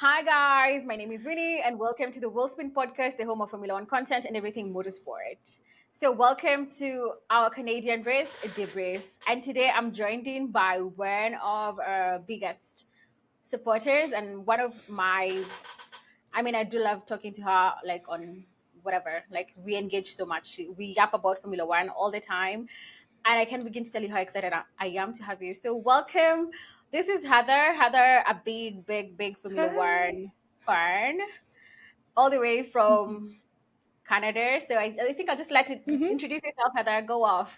Hi guys, my name is Winnie and welcome to the Wheelspin podcast, the home of Formula One content and everything motorsport. So welcome to our Canadian race, Debrief. And today I'm joined in by one of our biggest supporters and one of I do love talking to her like on whatever, like we engage so much. We yap about Formula One all the time. And I can begin to tell you how excited I am to have you. So welcome. This is Heather. Heather, a big Formula Hi. One fan, all the way from Canada. So I think I'll just let it hmm introduce yourself, Heather. Go off.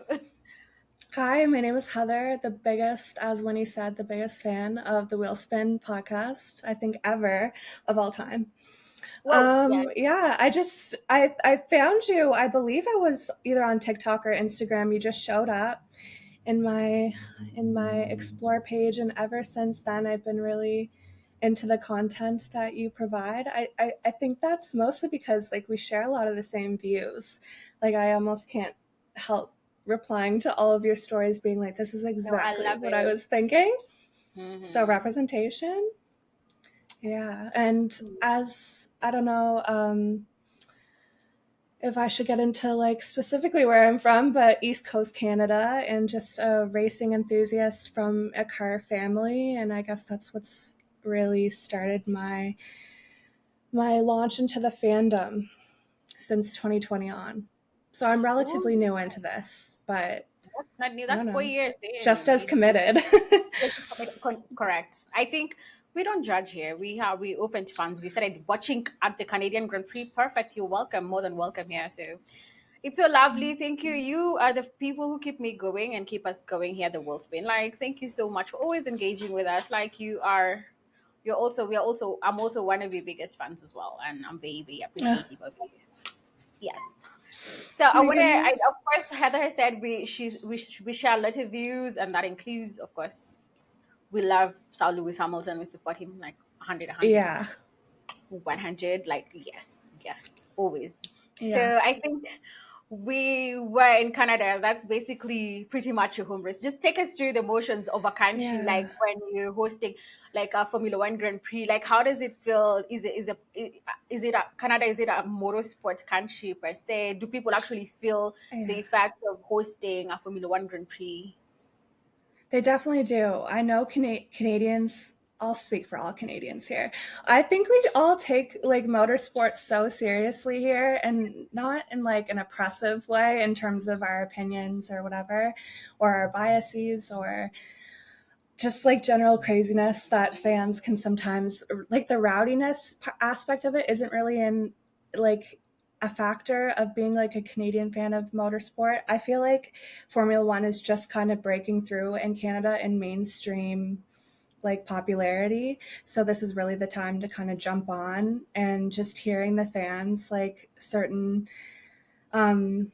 Hi, my name is Heather, the biggest, as Winnie said, the biggest fan of the Wheelspin podcast, I think ever of all time. Well, yeah. Yeah, I found you. I believe it was either on TikTok or Instagram. You just showed up in my explore page, and ever since then I've been really into the content that you provide. I think that's mostly because like we share a lot of the same views. Like I almost can't help replying to all of your stories being like, this is No, I exactly love what I it. was thinking. So Hmm. representation. Yeah. And as I don't know, if I should get into like specifically where I'm from, but East Coast Canada, and just a racing enthusiast from a car family. And I guess that's what's really started my launch into the fandom since 2020 on. So I'm Ooh, relatively new into this, but that's not new. I That's don't four know, years just in. as committed. Correct. I think we don't judge here. We open to fans. We started watching at the Canadian Grand Prix. Perfect. You're welcome. More than welcome here. So it's so lovely. Thank you. You are the people who keep me going and keep us going here at the World Spin. Like, thank you so much for always engaging with us. Like you are. I'm also one of your biggest fans as well, and I'm very Oh, appreciative of you. Yes. So I my want to. goodness. Of course, Heather has said we share a lot of views, and that includes, of course, we love Sir Lewis Hamilton. We support him like 100, Yeah. 100. Like yes, always. Yeah. So I think we were in Canada. That's basically pretty much your home race. Just take us through the motions of a country, Yeah. like when you're hosting like a Formula One Grand Prix. Like, how does it feel? Is it a Canada? Is it a motorsport country per se? Do people actually feel the Yeah. effects of hosting a Formula One Grand Prix? They definitely do. I know Canadians, I'll speak for all Canadians here. I think we all take like motorsports so seriously here, and not in like an oppressive way in terms of our opinions or whatever, or our biases, or just like general craziness that fans can sometimes, like the rowdiness aspect of it isn't really in like a factor of being like a Canadian fan of motorsport. I feel like Formula One is just kind of breaking through in Canada in mainstream like popularity. So this is really the time to kind of jump on, and just hearing the fans, like um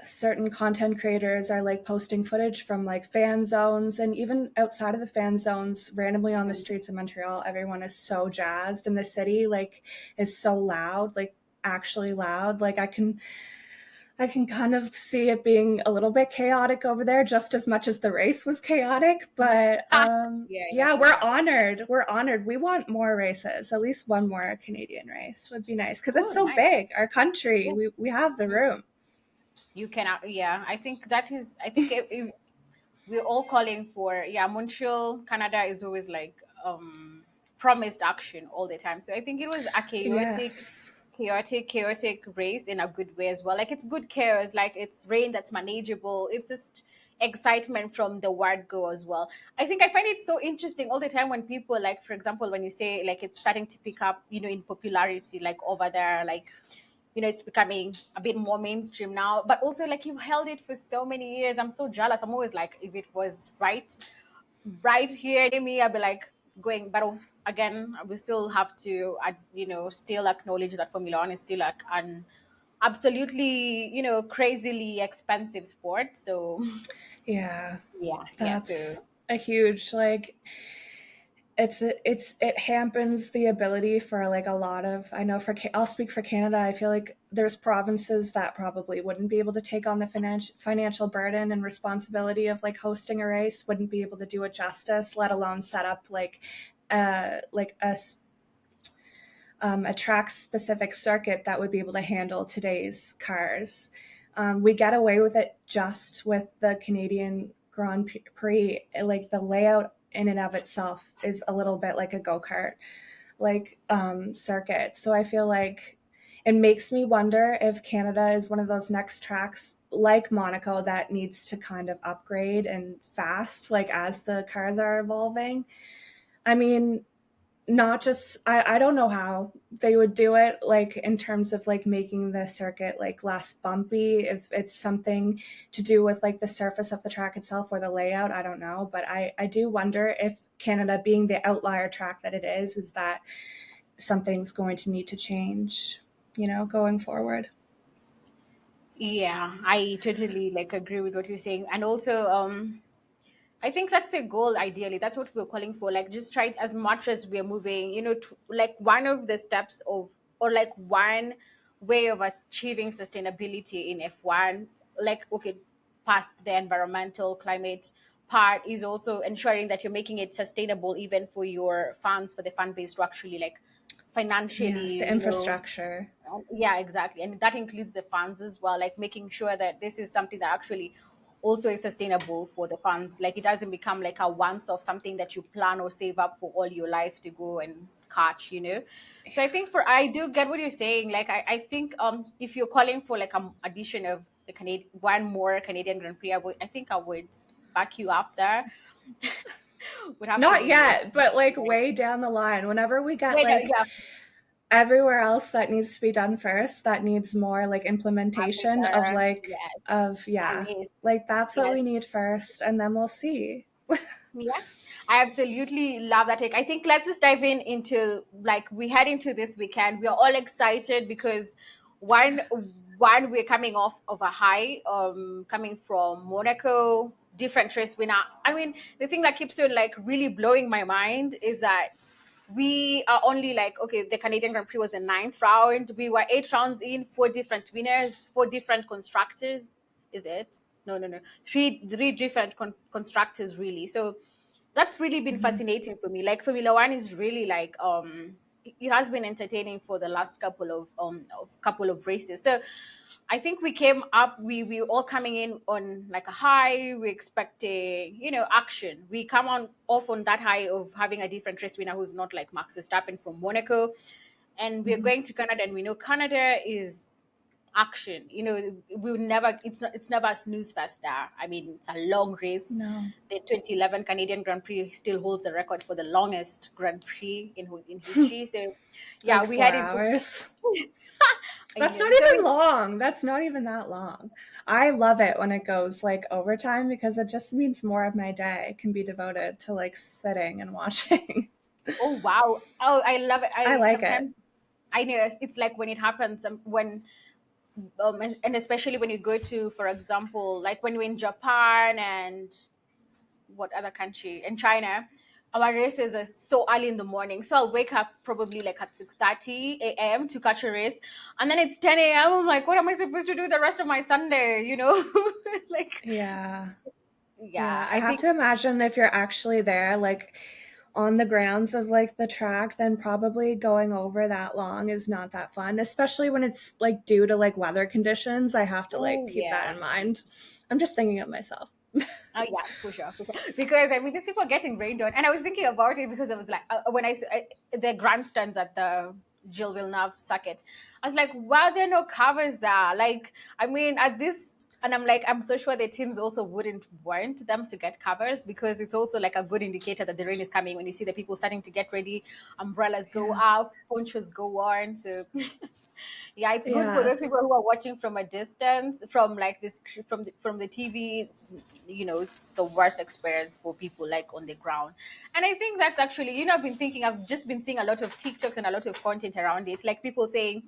certain content creators are like posting footage from like fan zones, and even outside of the fan zones, randomly on the streets of Montreal, everyone is so jazzed, and the city like is so loud, like actually loud. Like I can kind of see it being a little bit chaotic over there, just as much as the race was chaotic. But Yeah, yeah, for we're sure. honored. We're honored. We want more races. At least one more Canadian race would be nice, because it's Oh, so nice. big. Our country, Yeah. we have the room. You cannot. Yeah, I think that is. I think if we're all calling for, yeah, Montreal, Canada is always like promised action all the time. So I think it was a Yes. chaotic race in a good way as well. Like it's good chaos, like it's rain that's manageable. It's just excitement from the word go as well. I think I find it so interesting all the time when people, like, for example, when you say like it's starting to pick up, in popularity, like over there, like it's becoming a bit more mainstream now, but also like you've held it for so many years. I'm so jealous. I'm always like, if it was right here near me, I'd be like going, but again, we still have to still acknowledge that Formula One is still like an absolutely crazily expensive sport. So Yeah, yeah, so that's a huge like it hampens the ability for like a lot of, I know for I'll speak for Canada. I feel like there's provinces that probably wouldn't be able to take on the financial burden and responsibility of like hosting a race, wouldn't be able to do it justice, let alone set up like a track specific circuit that would be able to handle today's cars. We get away with it just with the Canadian Grand Prix. Like the layout in and of itself is a little bit like a go kart like circuit. So I feel like it makes me wonder if Canada is one of those next tracks like Monaco that needs to kind of upgrade and fast, like as the cars are evolving. I mean, not just I don't know how they would do it like in terms of like making the circuit like less bumpy, if it's something to do with like the surface of the track itself or the layout, I don't know, but I do wonder if Canada being the outlier track that it is that something's going to need to change, going forward. Yeah, I totally like agree with what you're saying. And also, I think that's the goal ideally. That's what we're calling for. Like just try as much as we're moving, like one of the steps of or like one way of achieving sustainability in F1, like okay, past the environmental climate part is also ensuring that you're making it sustainable even for your fans, for the fan base to actually like Yes, the financially, infrastructure. yeah, exactly. And that includes the funds as well, like making sure that this is something that actually also is sustainable for the funds. Like it doesn't become like a once off something that you plan or save up for all your life to go and catch. So I think for I do get what you're saying. Like I think if you're calling for like an addition of the Canadian one more Canadian Grand Prix, I would back you up there. Would have to Not be yet, but like way down the line, whenever we get wait, no, like yeah, everywhere else that needs to be done first, that needs more like implementation of Africa, like yes, of yeah, Chinese, like that's what yes. we need first and then we'll see. Yeah, I absolutely love that take. I think let's just dive into like we head into this weekend. We are all excited because one one we're coming off of a high, coming from Monaco, different race winner. I mean, the thing that keeps on like really blowing my mind is that we are only like okay, the Canadian Grand Prix was the ninth round. We were 8 rounds in, four different winners, four different constructors. Is it? No, no, no. Three different constructors really. So that's really been Mhm. fascinating for me. Like Formula One is really like it has been entertaining for the last couple of races. So I think we came up, we all coming in on like a high. We expecting action. We come on off on that high of having a different race winner who's not like Max Verstappen from Monaco, and we're Mhm. going to Canada, and we know Canada is action. We'll never. It's never a snooze fest there. I mean, it's a long race. No. The 2011 Canadian Grand Prix still holds the record for the longest Grand Prix in history. So, yeah, Like we had 4 it. hours. I That's know. not So even long. That's not even that long. I love it when it goes like overtime because it just means more of my day can be devoted to like sitting and watching. oh wow, oh I love it. I I like it. sometimes I know it's like when it happens when and especially when you go to, for example, like when we're in Japan and what other country in China, our races are so early in the morning. So I'll wake up probably like at 6:30 a.m. to catch a race. And then it's 10 a.m. I'm like, what am I supposed to do the rest of my Sunday? Like, Yeah. yeah, Yeah, I I have think, to imagine if you're actually there, like on the grounds of like the track, then probably going over that long is not that fun, especially when it's like due to like weather conditions. I have to like oh, keep that yeah. in mind. I'm just thinking of myself. Oh yeah, for sure, for sure. Because I mean, these people are getting rained on, and I was thinking about it because I was like, when the grandstands at the Gilles Villeneuve circuit, I was like, wow, there are no covers there. Like, I mean, at this, and I'm like, I'm so sure the teams also wouldn't want them to get covers because it's also like a good indicator that the rain is coming when you see the people starting to get ready, umbrellas go Yeah. out, ponchos go on. So yeah, it's good for Yeah. those people who are watching from a distance, from like this, from the TV. It's the worst experience for people like on the ground. And I think that's actually, I've just been seeing a lot of TikToks and a lot of content around it, like people saying,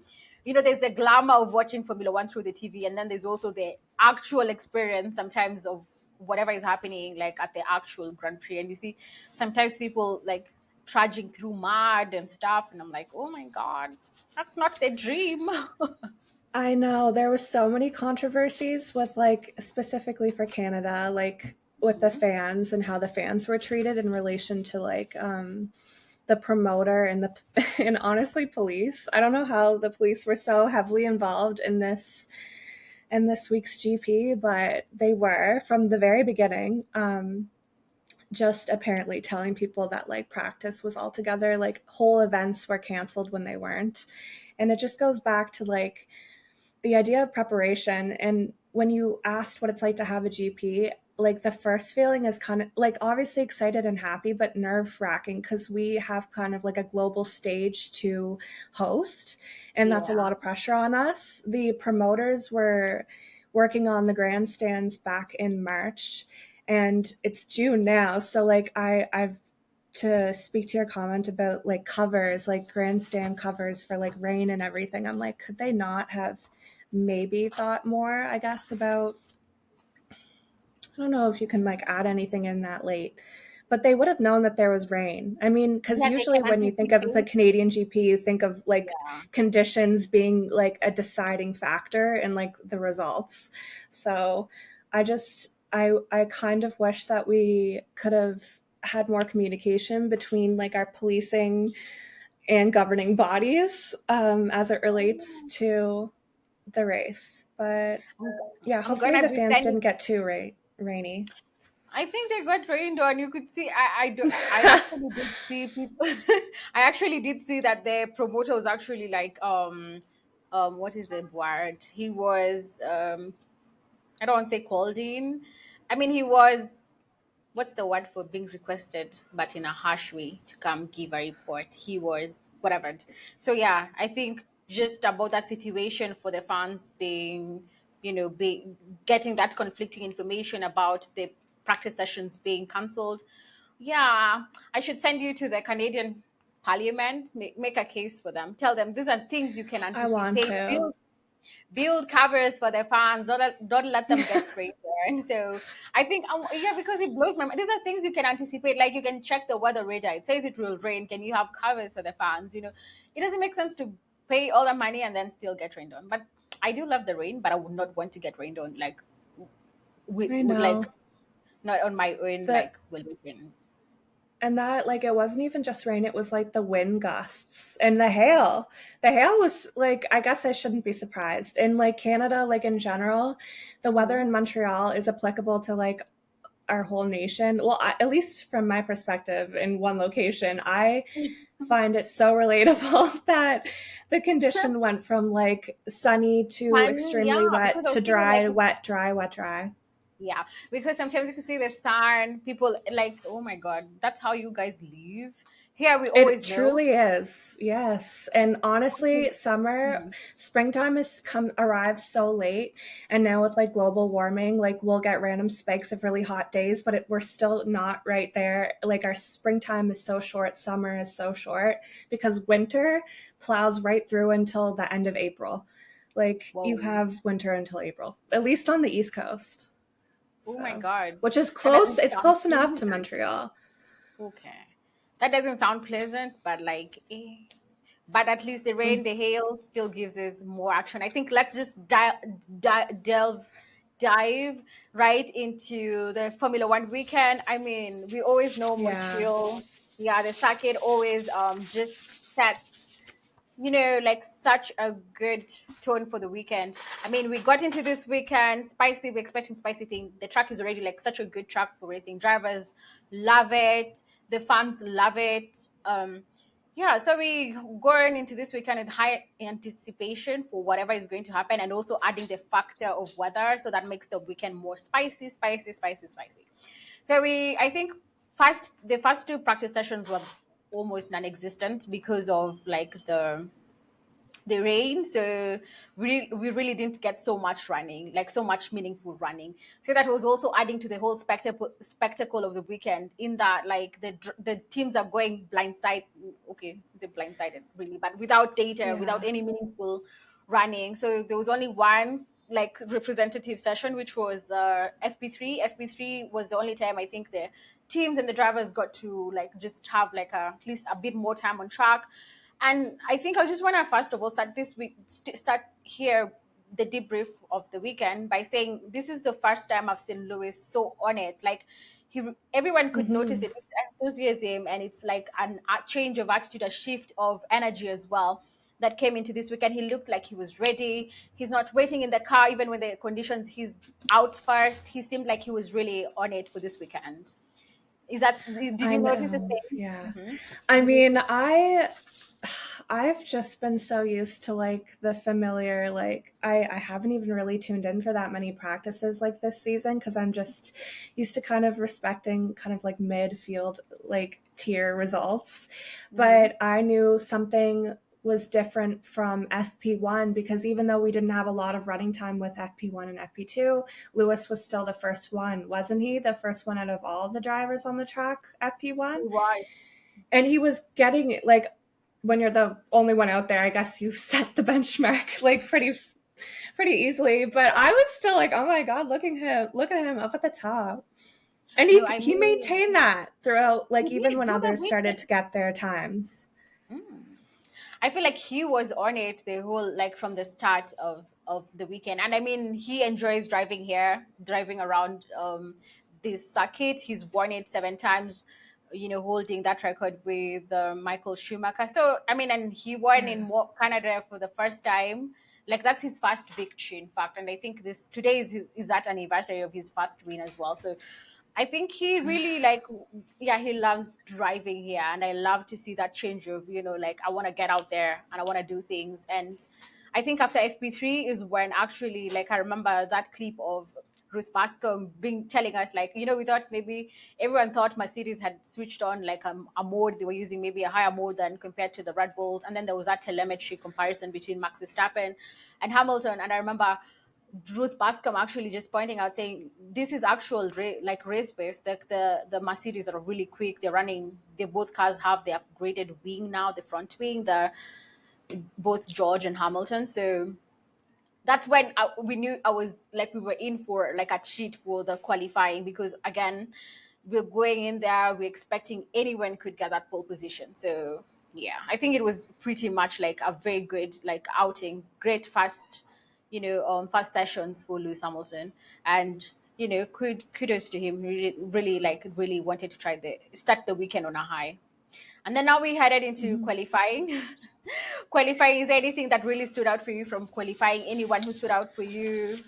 there's the glamour of watching Formula One through the TV, and then there's also the actual experience sometimes of whatever is happening like at the actual Grand Prix. And you see sometimes people like trudging through mud and stuff, and I'm like, oh my god, that's not the dream. I know there was so many controversies with like specifically for Canada, like with the fans and how the fans were treated in relation to like the promoter and the and honestly police. I don't know how the police were so heavily involved in this week's GP, but they were from the very beginning. Just apparently telling people that like practice was all together, like whole events were canceled when they weren't. And it just goes back to like the idea of preparation. And when you asked what it's like to have a GP, like the first feeling is kind of like obviously excited and happy, but nerve wracking because we have kind of like a global stage to host, and that's a Yeah. lot of pressure on us. The promoters were working on the grandstands back in March, and it's June now. So like I've to speak to your comment about like covers, like grandstand covers for like rain and everything. I'm like, could they not have maybe thought more, I guess, about I don't know if you can like add anything in that late, but they would have known that there was rain. I mean, because Yeah, they usually can when you think of the anticipate. Canadian GP, you think of like Yeah. conditions being like a deciding factor in like the results. So I kind of wish that we could have had more communication between like our policing and governing bodies as it relates to the race. But I'm, yeah, I'm hopefully gonna the be fans sending. didn't get too rainy. I think they got rained on. You could see. I actually did see people. I actually did see that the promoter was actually like what is the word? He was I don't want to say called in. I mean, he was, what's the word for being requested, but in a harsh way to come give a report. He was whatever. So yeah, I think just about that situation for the fans being, getting that conflicting information about the practice sessions being cancelled. Yeah, I should send you to the Canadian Parliament, make a case for them. Tell them these are things you can I want anticipate. to. Build covers for their fans. Don't let them get triggered. So I think yeah, because it blows my mind. These are things you can anticipate. Like you can check the weather radar. It says it will rain. Can you have covers for the fans? It doesn't make sense to pay all the money and then still get rained on. But I do love the rain, but I would not want to get rained on like I with like know. not on my own The like volition. and that like it wasn't even just rain, it was like the wind gusts and the hail. The hail was like I guess I shouldn't be surprised. In like Canada, like in general, the weather in Montreal is applicable to like our whole nation. Well, at least from my perspective in one location, I find it so relatable that the condition went from like sunny to Funny, yeah, extremely because wet I to was feeling like dry, wet, dry, wet, dry. yeah, because sometimes you can see the sun, people like, oh my God, that's how you guys live. Here we It always know. truly is, yes. And honestly, summer, Mhm. springtime has come arrives so late, and now with like global warming, like we'll get random spikes of really hot days, but we're still not right there. Like our springtime is so short, summer is so short because winter plows right through until the end of April. Like you Whoa. have winter until April, at least on the East Coast. Oh my So, God. which is That close. doesn't It's sound close enough to pleasant. Montreal. Okay. That doesn't sound pleasant, but like, but at least the rain, the hail still gives us more action. I think let's just dive right into the Formula One weekend. I mean, we always know Yeah. Montreal. Yeah, the circuit always just sets like such a good tone for the weekend. I mean, we got into this weekend spicy. We're expecting spicy thing. The track is already like such a good track for racing. Drivers love it. The fans love it. Yeah, so we going into this weekend with high anticipation for whatever is going to happen, and also adding the factor of weather, so that makes the weekend more spicy, spicy, spicy, spicy. So I think the first two practice sessions were almost non-existent because of like the rain. So we really didn't get so much running, like so much meaningful running. So that was also adding to the whole spectacle of the weekend, in that like the teams are going blindside. Okay, the blindsided really, but without data, without Yeah. any meaningful running. So there was only one like representative session, which was the FP3. FP3 was the only time I think the teams and the drivers got to like just have like at least a bit more time on track. And I think I just want to first of all start this week, start here the debrief of the weekend by saying this is the first time I've seen Lewis so on it. Like everyone could notice Mm-hmm. it. It's enthusiasm, and it's like a change of attitude, a shift of energy as well that came into this weekend. He looked like he was ready. He's not waiting in the car even when the conditions. He's out first. He seemed like he was really on it for this weekend. Is that, did I you notice the know. same? Yeah. Hmm. I mean, I've just been so used to like the familiar, like I haven't even really tuned in for that many practices like this season because I'm just used to kind of respecting kind of like midfield like tier results. Hmm. But I knew something was different from FP1 because even though we didn't have a lot of running time with FP1 and FP2, Lewis was still the first one, wasn't he? The first one out of all the drivers on the track, FP1. He was. And he was getting like when you're the only one out there, I guess you set the benchmark like pretty easily. But I was still like, oh my god, look at him up at the top. And No, I he mean, maintained that throughout, he like even did when through the others started to weekend. get their times. Mm. I feel like he was on it the whole, like from the start of the weekend. And I mean, he enjoys driving here, driving around this circuit. He's won it 7 times, holding that record with Michael Schumacher. So I mean, and he won in Yeah. Canada for the first time. Like that's his first victory, in fact. And I think this today is that anniversary of his first win as well. So I think he really like, yeah, he loves driving here, and I love to see that change of, like I want to get out there and I want to do things. And I think after FP3 is when actually, like, I remember that clip of Ruth Bascom being telling us, like, we thought maybe everyone thought Mercedes had switched on like a mode they were using, maybe a higher mode than compared to the Red Bulls, and then there was that telemetry comparison between Max Verstappen and Hamilton, and I remember Ruth Bascom actually just pointing out saying this is actual like race based. Like the Mercedes are really quick. They're running. They both cars have the upgraded wing now, the front wing. The both George and Hamilton. So that's when we knew I was like we were in for like a cheat for the qualifying because again we're going in there, we're expecting anyone could get that pole position. So yeah, I think it was pretty much like a very good like outing, great fast, fast sessions for Lewis Hamilton, and kudos to him. Really, really like really wanted to try the start the weekend on a high. And then now we headed into Mhm. qualifying. Qualifying, is there anything that really stood out for you from qualifying? Anyone who stood out for you?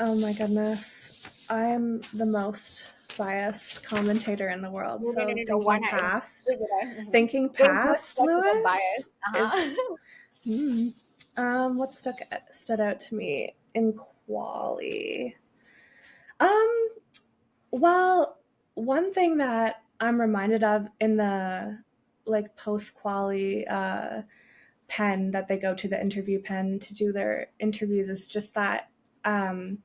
Oh my goodness. I'm the most biased commentator in the world. No, no, no, So no, no. One hand. Bring it on. Mhm. There's no thinking past such thing as Lewis bias. is hmm, what stood out to me in quali? Um, well, one thing that I'm reminded of in the like post quali pen that they go to the interview pen to do their interviews is just that um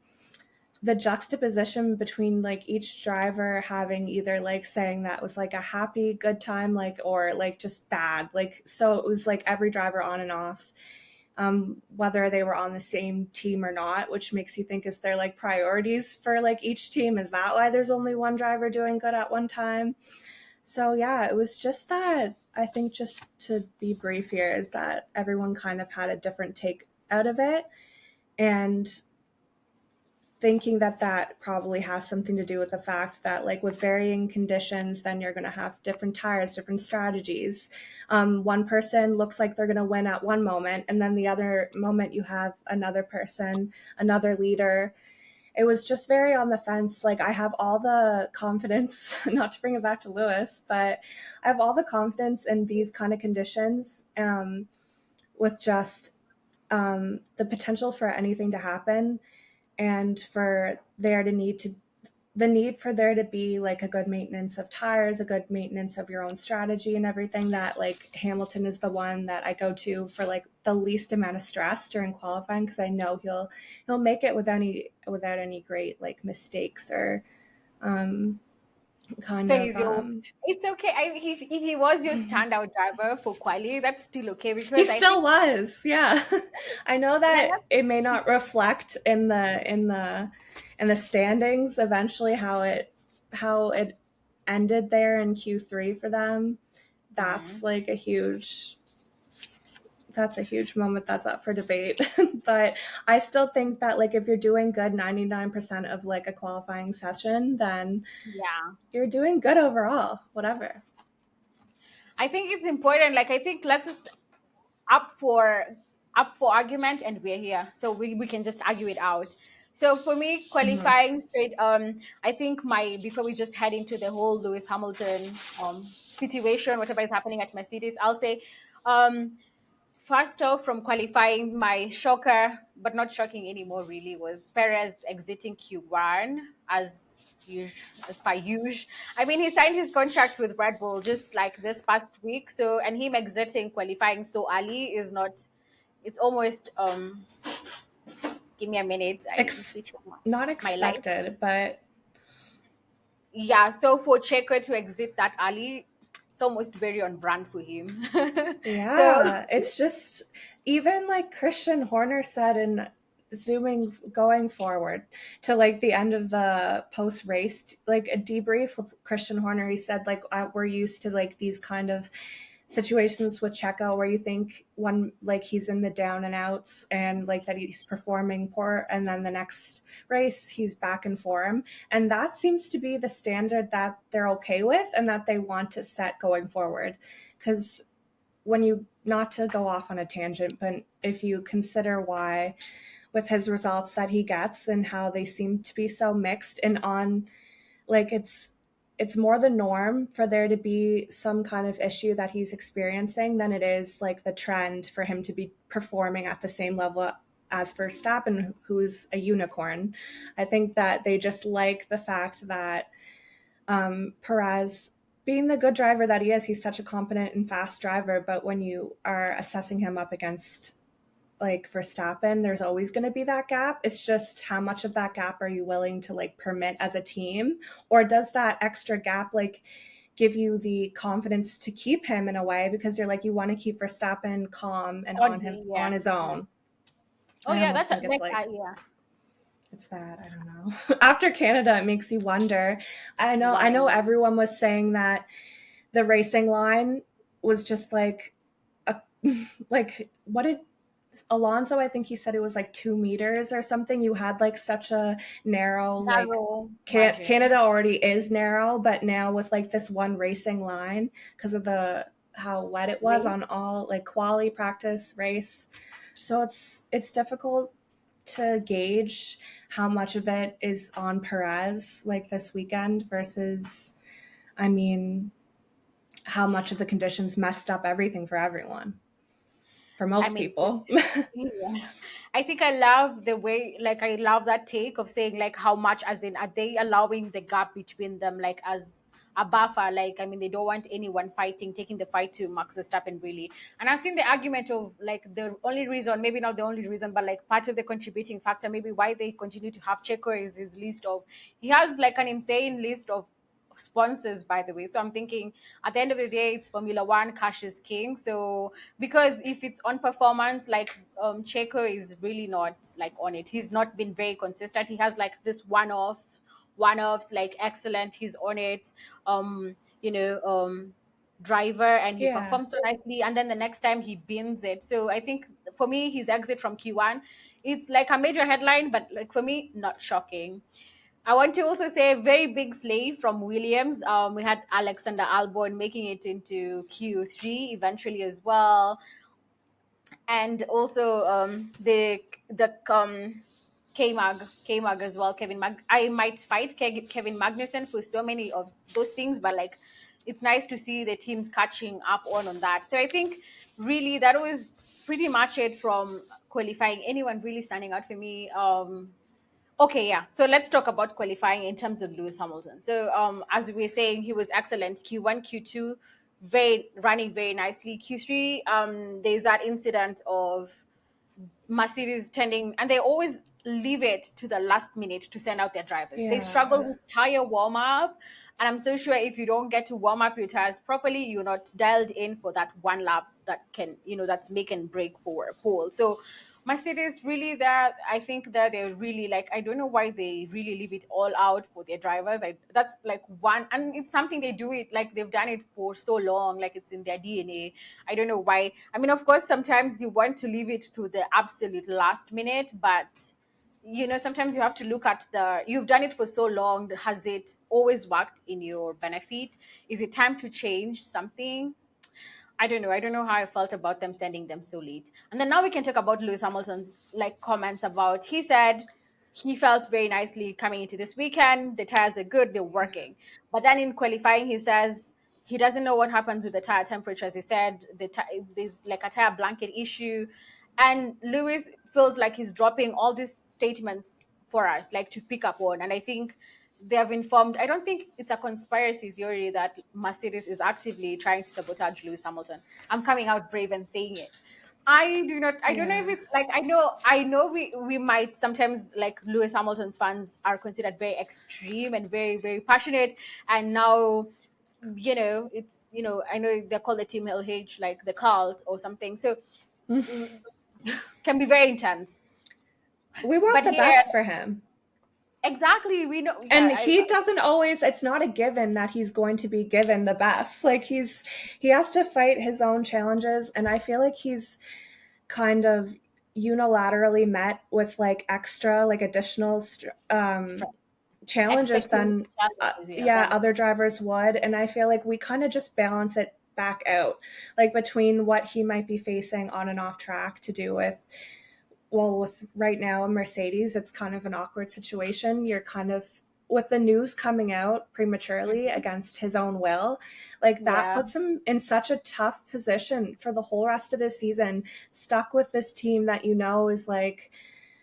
the juxtaposition between like each driver having either like saying that was like a happy good time like or like just bad like so it was like every driver on and off whether they were on the same team or not, which makes you think is there like priorities for like each team, is that why there's only one driver doing good at one time? So yeah, it was just that. I think just to be brief here is that everyone kind of had a different take out of it, and thinking that that probably has something to do with the fact that like with varying conditions then you're going to have different tires, different strategies. One person looks like they're going to win at one moment and then the other moment you have another person, another leader. It was just very on the fence. Like I have all the confidence not to bring it back to Lewis, but I have all the confidence in these kind of conditions, with just the potential for anything to happen and for there to need to the need for there to be like a good maintenance of tires, a good maintenance of your own strategy and everything, that like Hamilton is the one that I go to for like the least amount of stress during qualifying because I know he'll make it without any great like mistakes or um kind So of he's your. It's okay. If he was your standout driver for quali, that's still okay he because I still think was, yeah. I know yeah, that it may not reflect in the standings eventually how it ended there in Q3 for them. that's. That's like a huge that's a huge moment that's up for debate. But I still think that like if you're doing good 99% of like a qualifying session, then Yeah. you're doing good overall, whatever. I think it's important. Like I think let's just up for up for argument, and we're here. So we can just argue it out. So for me, Mhm. qualifying straight, I think my before we just head into the whole Lewis Hamilton situation, whatever is happening at Mercedes, I'll say um first off, from qualifying, my shocker, but not shocking anymore, really, was Perez exiting Q1 as per usual. I mean, he signed his contract with Red Bull just like this past week. So, and him exiting qualifying so early is not. It's almost Give me a minute. I am Ex- switching Not my light. expected, but Yeah. So for Checo to exit that early, it's almost very on brand for him. So yeah, it's just even like Christian Horner said in zooming going forward to like the end of the post race like a debrief with Christian Horner, he said like we're used to like these kind of situations with Checo where you think one like he's in the down and outs and like that he's performing poor and then the next race he's back in form, and that seems to be the standard that they're okay with and that they want to set going forward. Because when you, not to go off on a tangent, but if you consider why with his results that he gets and how they seem to be so mixed and on like it's more the norm for there to be some kind of issue that he's experiencing than it is like the trend for him to be performing at the same level as Verstappen, who's a unicorn. I think that they just like the fact that Perez, being the good driver that he is, he's such a competent and fast driver. But when you are assessing him up against like Verstappen, there's always going to be that gap. It's just how much of that gap are you willing to like permit as a team, or does that extra gap like give you the confidence to keep him in a way because you're like you want to keep Verstappen calm and on on him on yeah, his yeah. own. Oh I yeah, almost that's think it's like like yeah. it's that I don't know. After Canada, it makes you wonder. I know Why? everyone was saying that the racing line was just like a like what did Alonso, I think he said it was like 2 meters or something. You had like such a narrow, like Narrow margin. Canada already is narrow, but now with like this one racing line because of the how wet it was Race. on all like quali practice race. So it's difficult to gauge how much of it is on Perez like this weekend versus I mean how much of the conditions messed up everything for everyone, for I most mean, people. yeah. I think I love the way, like, I love that take of saying, like, how much, as in, are they allowing the gap between them, like, as a buffer? Like, I mean, they don't want anyone fighting, taking the fight to Max Verstappen, really. And I've seen the argument of, like, the only reason, maybe not the only reason, but, like, part of the contributing factor, maybe why they continue to have Checo is his list of, he has, like, an insane list of sponsors, by the way. So I'm thinking at the end of the day, it's Formula One, cash is king. So because if it's on performance, like Checo is really not like on it. He's not been very consistent. He has like this one offs, like excellent. He's on it. You know, driver, and he Yeah. performs so nicely. And then the next time he bins it. So I think for me, his exit from Q1, it's like a major headline, but like for me, not shocking. I want to also say a very big slave from Williams. We had Alexander Albon making it into Q3 eventually as well, and also the K Mag as well. I might fight Kevin Magnussen for so many of those things, but like it's nice to see the teams catching up on that. So I think really that was pretty much it from qualifying. Anyone really standing out for me? Okay, yeah. So let's talk about qualifying in terms of Lewis Hamilton. So, as we were saying, he was excellent. Q1, Q2, very running very nicely. Q3, there's that incident of Mercedes tending, and they always leave it to the last minute to send out their drivers. They struggle Yeah. with tire warm up, and I'm so sure if you don't get to warm up your tires properly, you're not dialed in for that one lap that can, that's make and break for a pole. So Mercedes really that I think that they're really like I don't know why they really leave it all out for their drivers. That's like one, and it's something they do it like they've done it for so long, like it's in their DNA. I don't know why. I mean, of course, sometimes you want to leave it to the absolute last minute, but sometimes you have to look at you've done it for so long. Has it always worked in your benefit? Is it time to change something? I don't know. I don't know how I felt about them sending them so late. And then now we can talk about Lewis Hamilton's like comments about he said he felt very nicely coming into this weekend. The tires are good, they're working. But then in qualifying, he says he doesn't know what happens with the tire temperatures. He said there's like a tire blanket issue. And Lewis feels like he's dropping all these statements for us, like to pick up on. And I think they have informed. I don't think it's a conspiracy theory that Mercedes is actively trying to sabotage Lewis Hamilton. I'm coming out brave and saying it. I do not. I don't know if Yeah. it's like I know. I know we might sometimes like Lewis Hamilton's fans are considered very extreme and very very passionate, and now it's I know they call the team LH like the cult or something. So mm, can be very intense. We want But the here, best for him. exactly, we know. And Yeah, he doesn't always, it's not a given that he's going to be given the best. Like he has to fight his own challenges, and I feel like he's kind of unilaterally met with like extra like additional challenges expecting than challenges, yeah, yeah, then other drivers would. And I feel like we kind of just balance it back out, like between what he might be facing on and off track to do with, well, with right now a Mercedes, it's kind of an awkward situation. You're kind of, with the news coming out prematurely against his own will, like that yeah, puts him in such a tough position for the whole rest of this season, stuck with this team that is like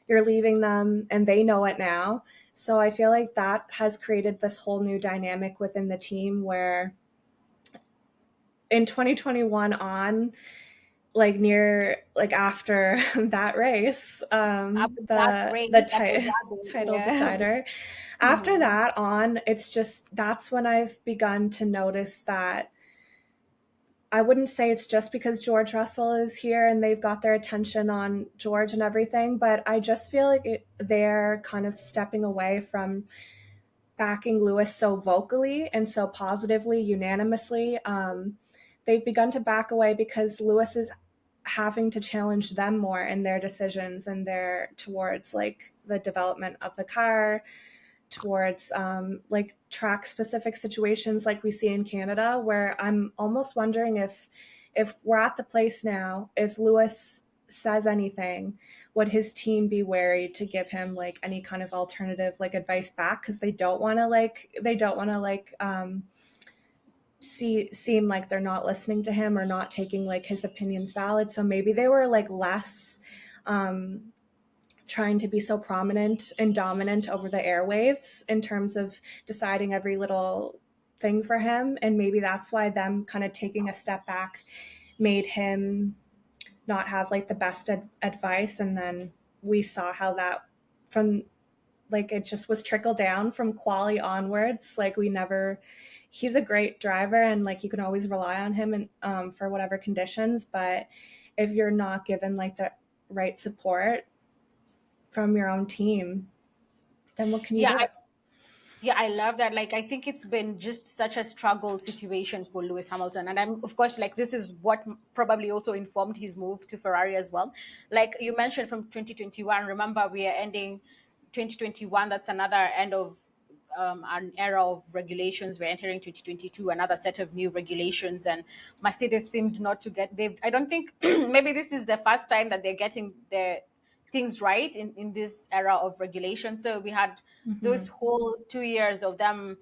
you're leaving them and they know it now. So I feel like that has created this whole new dynamic within the team where in 2021 on, like near, like after that race, that race the Abu Dhabi, title yeah. decider, after Mhm. that on, it's just, that's when I've begun to notice that I wouldn't say it's just because George Russell is here and they've got their attention on George and everything, but I just feel like they're kind of stepping away from backing Lewis so vocally and so positively, unanimously. They've begun to back away because Lewis is having to challenge them more in their decisions and their towards like the development of the car, towards like track specific situations like we see in Canada, where I'm almost wondering if we're at the place now, if Lewis says anything, would his team be wary to give him like any kind of alternative like advice back, because they don't want to like seem like they're not listening to him or not taking like his opinions valid. So maybe they were like less trying to be so prominent and dominant over the airwaves in terms of deciding every little thing for him. And maybe that's why them kind of taking a step back made him not have like the best advice. And then we saw how that, from like, it just was trickle down from quali onwards. Like we never, he's a great driver and like you can always rely on him and for whatever conditions, but if you're not given like the right support from your own team, then what can you Yeah, do? yeah, I love that. Like, I think it's been just such a struggle situation for Lewis Hamilton. And I'm, of course, like, this is what probably also informed his move to Ferrari as well. Like you mentioned from 2021, remember, we are ending 2021. That's another end of an era of regulations. We're entering 2022, another set of new regulations. And Mercedes seemed not to get, I don't think, maybe this is the first time that they're getting their things right in this era of regulation. So we had Mm-hmm. those whole 2 years of them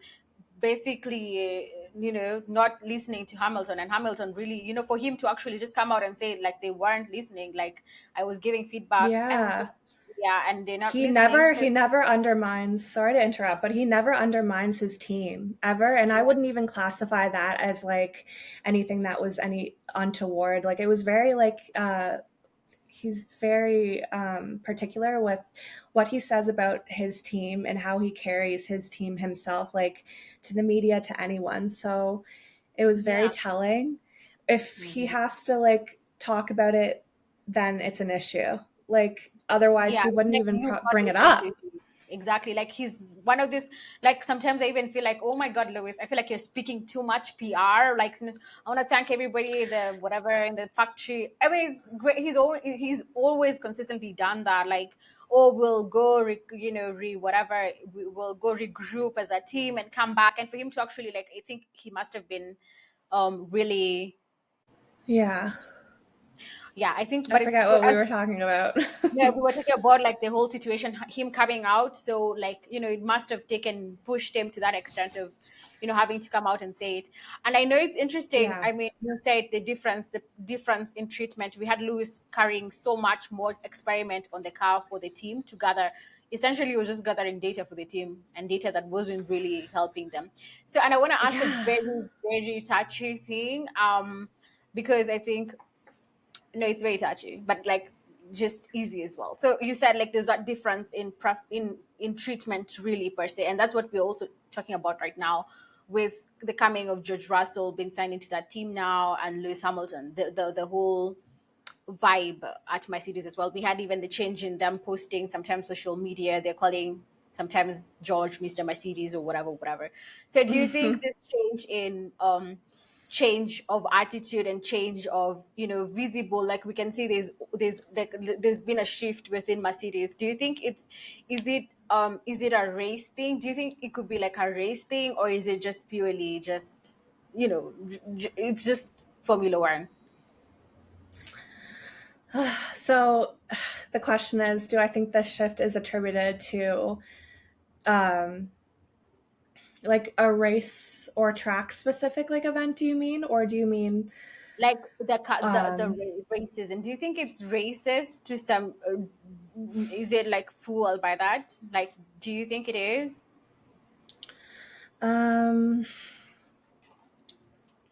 basically not listening to Hamilton, and Hamilton really, for him to actually just come out and say like they weren't listening, like I was giving feedback and Yeah. yeah, and they're not He listening. never So he never undermines, sorry to interrupt, but he never undermines his team ever. And I yeah, wouldn't even classify that as like anything that was any untoward. Like it was very like he's very particular with what he says about his team and how he carries his team himself, like to the media, to anyone. So it was very yeah. telling. If he Mhm. has to like talk about it, then it's an issue. Like otherwise Yeah, he wouldn't like even you got bring it it up. completely. Exactly. Like he's one of this, like sometimes I even feel like, oh my God, Lewis, I feel like you're speaking too much PR. Like I want to thank everybody, the whatever in the factory. I mean, it's great. He's always consistently done that. Like, oh, we'll go, whatever, we will go regroup as a team and come back. And for him to actually, like, I think he must have been really, Yeah. yeah, I think, I but it's forget good. what we were talking about. Yeah, we were talking about like the whole situation, him coming out. So like, it must have pushed him to that extent of, having to come out and say it. And I know it's interesting. Yeah. I mean, you said the difference in treatment. We had Lewis carrying so much more experiment on the car for the team to gather. Essentially, he was just gathering data for the team and data that wasn't really helping them. So, and I want to ask a Yeah. very, very touchy thing, because I think no, it's very touchy, but like just easy as well. So you said like there's a difference in treatment really per se, and that's what we're also talking about right now with the coming of George Russell being signed into that team now and Lewis Hamilton. The whole vibe at Mercedes as well. We had even the change in them posting sometimes social media. They're calling sometimes George Mr. Mercedes or whatever, whatever. So do you think this change of attitude and change of visible, like we can see there's been a shift within Mercedes. Do you think is it a race thing? Do you think it could be like a race thing, or is it just purely just it's just Formula One? So the question is, do I think this shift is attributed to um, like a race or track specific like event, do you mean? Or do you mean Like the um, racism, do you think it's racist to some, is it like fueled by that? Like, do you think it is? um,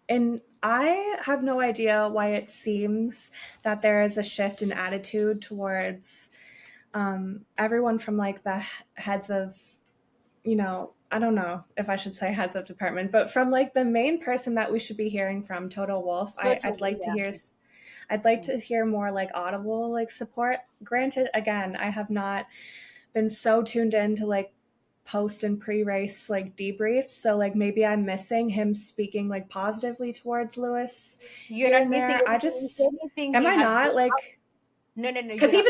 and I have no idea why it seems that there is a shift in attitude towards everyone from like the heads of, I don't know if I should say heads of department, but from like the main person that we should be hearing from, Toto Wolf. I'd Totally, like to yeah. hear, I'd like to hear more like audible like support. Granted, again, I have not been so tuned in to like post and pre-race like debriefs, so like maybe I'm missing him speaking like positively towards Lewis You're here not and missing there. I anything. If just anything, am he I has been not up. like, No, no, no, because you're not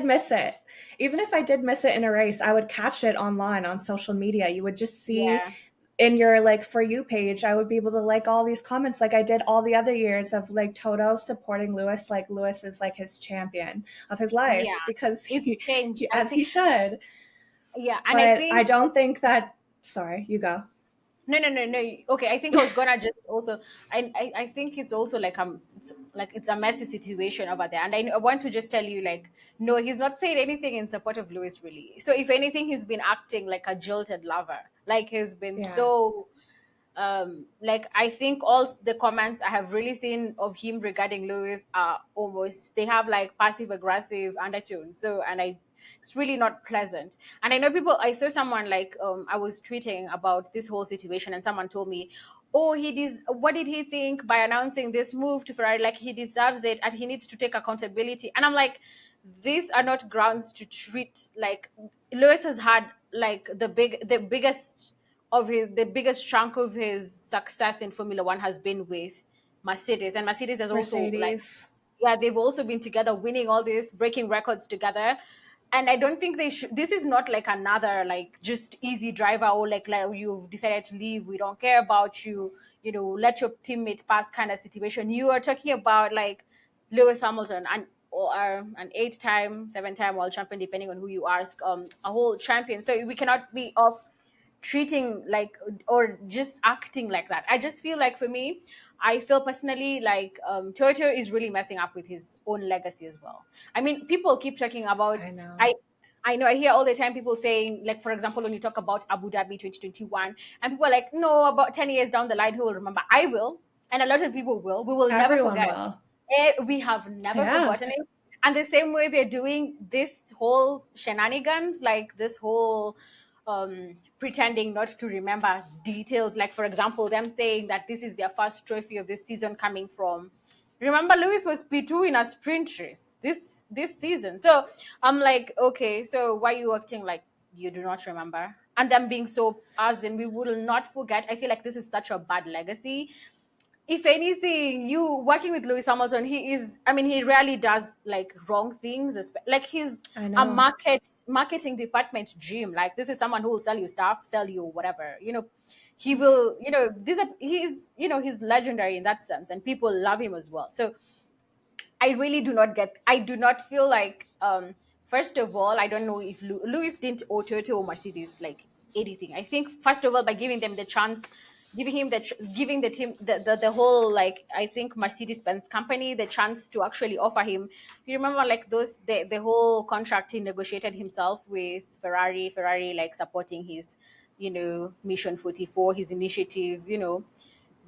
missing. even if I did miss it in a race, I would catch it online on social media. You would just see Yeah, in your like For You page, I would be able to like all these comments like I did all the other years of like Toto supporting Lewis, like Lewis is like his champion of his life yeah, because it's changed, he I as he think. should. Yeah, and I But I think, don't think that, sorry, you go. no, no, no, no. Okay, I think I was gonna just also. I think it's also like it's a messy situation over there, and I want to just tell you like, no, he's not saying anything in support of Lewis really. So if anything, he's been acting like a jilted lover. Like he's been Yeah, so like I think all the comments I have really seen of him regarding Lewis are almost, they have like passive aggressive undertone. So and I it's really not pleasant. And I know people, I saw someone like I was tweeting about this whole situation and someone told me, oh, what did he think by announcing this move to Ferrari? Like he deserves it and he needs to take accountability. And I'm like, these are not grounds to treat like Lewis has had like the biggest chunk of his success in Formula One has been with Mercedes, and Mercedes has also like, Mercedes. yeah, they've also been together, winning all this, breaking records together. And I don't think they should. This is not like another like just easy driver, or like you've decided to leave. We don't care about you. Let your teammate pass kind of situation. You are talking about like Lewis Hamilton and or an 8-time, 7-time world champion, depending on who you ask, a whole champion. So we cannot be off treating like or just acting like that. I just feel like for me, I feel personally like Toto is really messing up with his own legacy as well. I mean, people keep talking about, I know. I I know I hear all the time people saying, like, for example, when you talk about Abu Dhabi 2021, and people are like, no, about 10 years down the line, who will remember? I will. And a lot of people will. We will never Everyone forget. will. We have never Yeah. forgotten it. And the same way they're doing this whole shenanigans, like this whole pretending not to remember details. Like, for example, them saying that this is their first trophy of this season coming from Remember, Lewis was P2 in a sprint race this season. So I'm like, okay, so why are you acting like you do not remember? And them being so, as in, we will not forget. I feel like this is such a bad legacy. If anything, you working with Lewis Hamilton, he is, I mean, he rarely does like wrong things. Like he's I a know. marketing department dream. Like this is someone who will sell you stuff, sell you whatever. He will, he's, he's legendary in that sense, and people love him as well. So I really do not get. I do not feel like. First of all, I don't know if Lewis didn't owe Toyota or Mercedes like anything. I think first of all, by giving them the chance, giving the team the whole, like, I think Mercedes Benz company the chance to actually offer him. If you remember, like those the whole contract he negotiated himself with Ferrari like supporting his, Mission 44, his initiatives,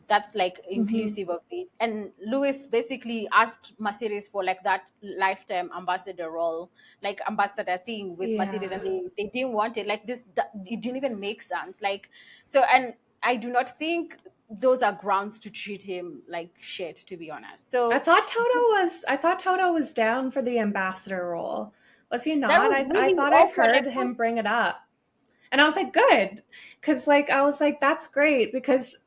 that's like Hmm. inclusive of it. And Lewis basically asked Mercedes for like that lifetime ambassador role, like ambassador thing with Mercedes, and Yeah. they didn't want it. Like it didn't even make sense. Like, so, and I do not think those are grounds to treat him like shit, to be honest. So I thought Toto was down for the ambassador role. Was he that not? was I really thought I've awkward. Like, heard him bring it up. And I was like, good. Cause like I was like, that's great because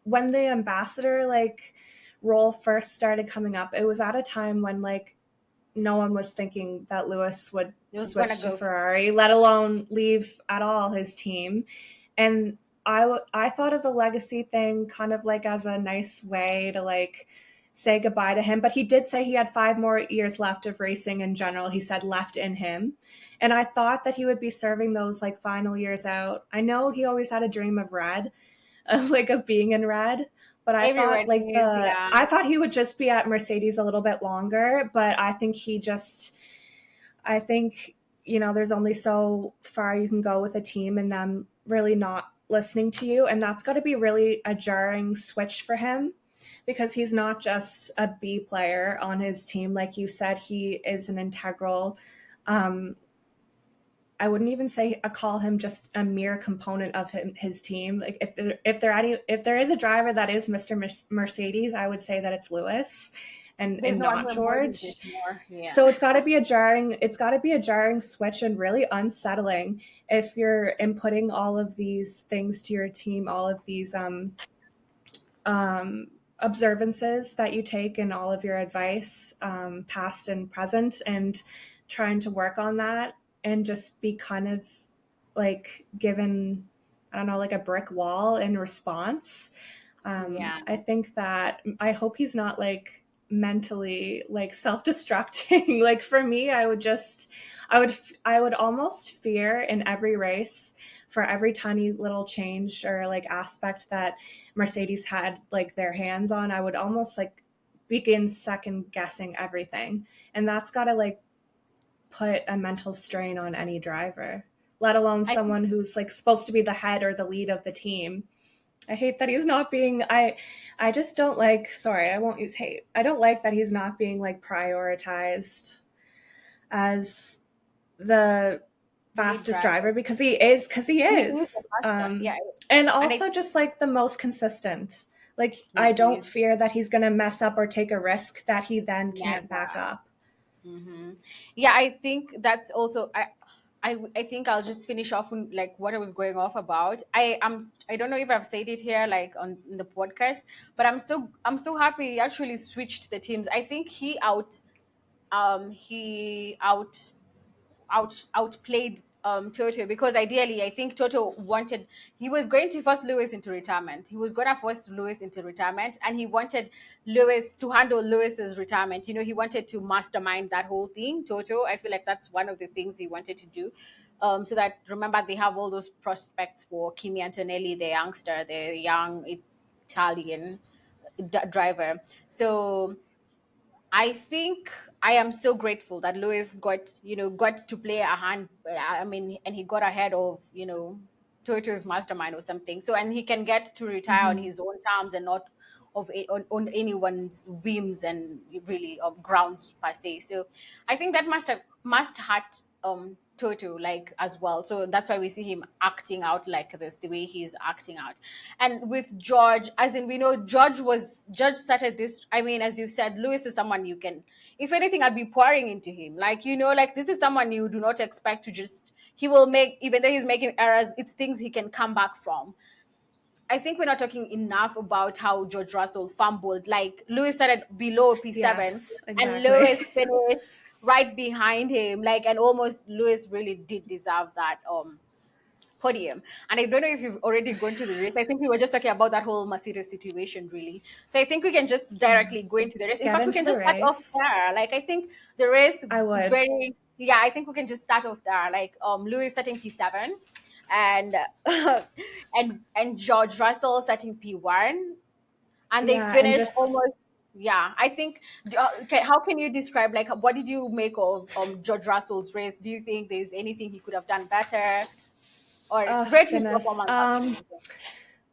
when the ambassador like role first started coming up, it was at a time when like no one was thinking that Lewis would he was gonna switch to go. Ferrari, let alone leave at all his team. And I thought of the legacy thing kind of like as a nice way to like say goodbye to him. But he did say he had 5 more years left of racing in general. He said left in him. And I thought that he would be serving those like final years out. I know he always had a dream of red, like of being in red. But I thought Everyone like is, yeah. I thought he would just be at Mercedes a little bit longer, but I think, there's only so far you can go with a team and them really not listening to you. And that's got to be really a jarring switch for him because he's not just a B player on his team. Like you said, he is an integral, um, I wouldn't even say call him just a mere component of his team. Like if there is a driver that is Mr. Mercedes, I would say that it's Lewis There's and no one not who embodies it George. more. Yeah. So it's got to be a jarring switch and really unsettling if you're inputting all of these things to your team, all of these observances that you take and all of your advice, past and present, and trying to work on that and just be kind of like given, I don't know, like a brick wall in response. Yeah. I think that I hope he's not like mentally like self-destructing. Like for me, I would almost fear in every race for every tiny little change or like aspect that Mercedes had like their hands on. I would almost like begin second guessing everything. And that's got to like put a mental strain on any driver, let alone I think someone who's like supposed to be the head or the lead of the team. I hate that he's not being I just don't like, sorry, I won't use hate. I don't like that he's not being like prioritized as the lead fastest driver driver. because he He is the is, master. Yeah. and And I also just like the most consistent. Like Yeah, I he don't is. fear that he's going to mess up or take a risk that he then can't Never. back up. Yeah, I think that's also I think I'll just finish off on like what I was going off about. I don't know if I've said it here like on in the podcast, but I'm so happy he actually switched the teams. I think he outplayed Toto, because ideally I think Toto wanted, he was going to force Lewis into retirement. He was going to force Lewis into retirement, and he wanted Lewis to handle Lewis's retirement. He wanted to mastermind that whole thing. Toto, I feel like that's one of the things he wanted to do. So that, remember, they have all those prospects for Kimi Antonelli, the youngster, the young Italian driver. So I think I am so grateful that Lewis got to play a hand. I mean, and he got ahead of Toyota's mastermind or something. So, and he can get to retire on Hmm. his own terms and not on anyone's whims and really grounds per se. So, I think that must hurt Toto, like, as well. So that's why we see him acting out like this, the way he's acting out. And with George, as in, we know George started this. I mean, as you said, Lewis is someone you can, if anything, I'd be pouring into him. Like, like, this is someone you do not expect to just, he will make, even though he's making errors, it's things he can come back from. I think we're not talking enough about how George Russell fumbled. Like, Lewis started below P7 Yes, and exactly. Lewis finished right behind him. Like, and almost Lewis really did deserve that podium. And I don't know if you've already gone to the race. I think we were just talking about that whole Mercedes situation, really. So I think we can just directly go into the race. In Get fact, we into can the just start off race. there. Like, I think the race I would. very, yeah, I think we can just start off there. Like, Lewis setting P7 and and George Russell setting P1, and they Yeah, and finished just almost. Yeah, I think. Okay, how can you describe, like, what did you make of George Russell's race? Do you think there's anything he could have done better, or oh rate his goodness. performance actually?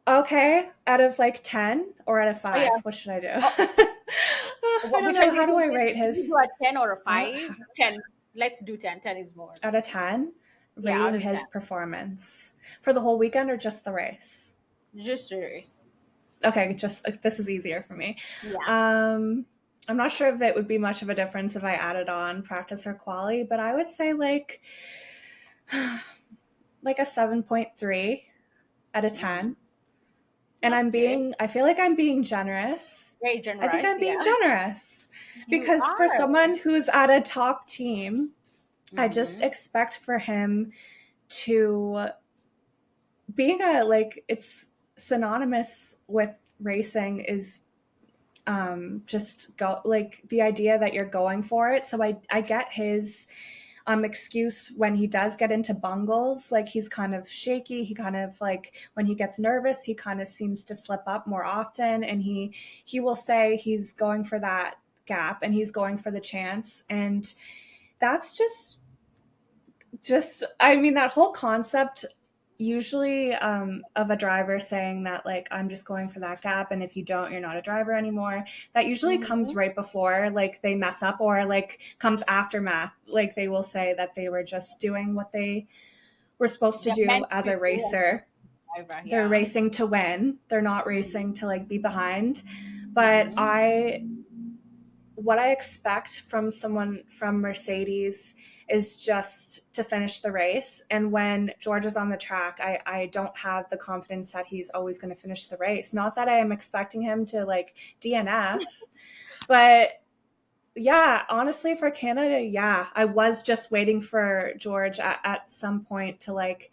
Okay, out of like 10 or out of Oh 5, yeah. what should I do? Oh, I don't which one know. do you How do I think? rate Did you do his a 10 or a uh, 5? 10. Let's do 10. 10 is more. out of 10? Yeah, out Rating of 10. his performance for the whole weekend or just the race? Just a race. Okay, just this is easier for me. Yeah. Um, I'm not sure if it would be much of a difference if I added on practice or quali, but I would say like a 7.3 out of Mm, 10. And that's good. I feel like I'm being generous. Very I think generous. I'm Yeah. being generous You because for are. someone who's at a top team, I just Mm-hmm. expect for him to being a like it's synonymous with racing is just go like the idea that you're going for it. So I get his excuse when he does get into bungles, like he's kind of shaky. He kind of like when he gets nervous, he kind of seems to slip up more often, and he will say he's going for that gap and he's going for the chance, and that's just I mean that whole concept usually of a driver saying that like I'm just going for that gap and if you don't you're not a driver anymore, that usually comes Mm-hmm. right before like they mess up or like comes aftermath, like they will say that they were just doing what they were supposed to They're do meant as to a do and racer. driver. They're Yeah. racing to win, they're not Mm-hmm. racing to like be behind. But Mm-hmm. I what I expect from someone from Mercedes is just to finish the race. And when George is on the track, I don't have the confidence that he's always going to finish the race. Not that I am expecting him to like DNF, but yeah, honestly, for Canada, yeah, I was just waiting for George at some point to like,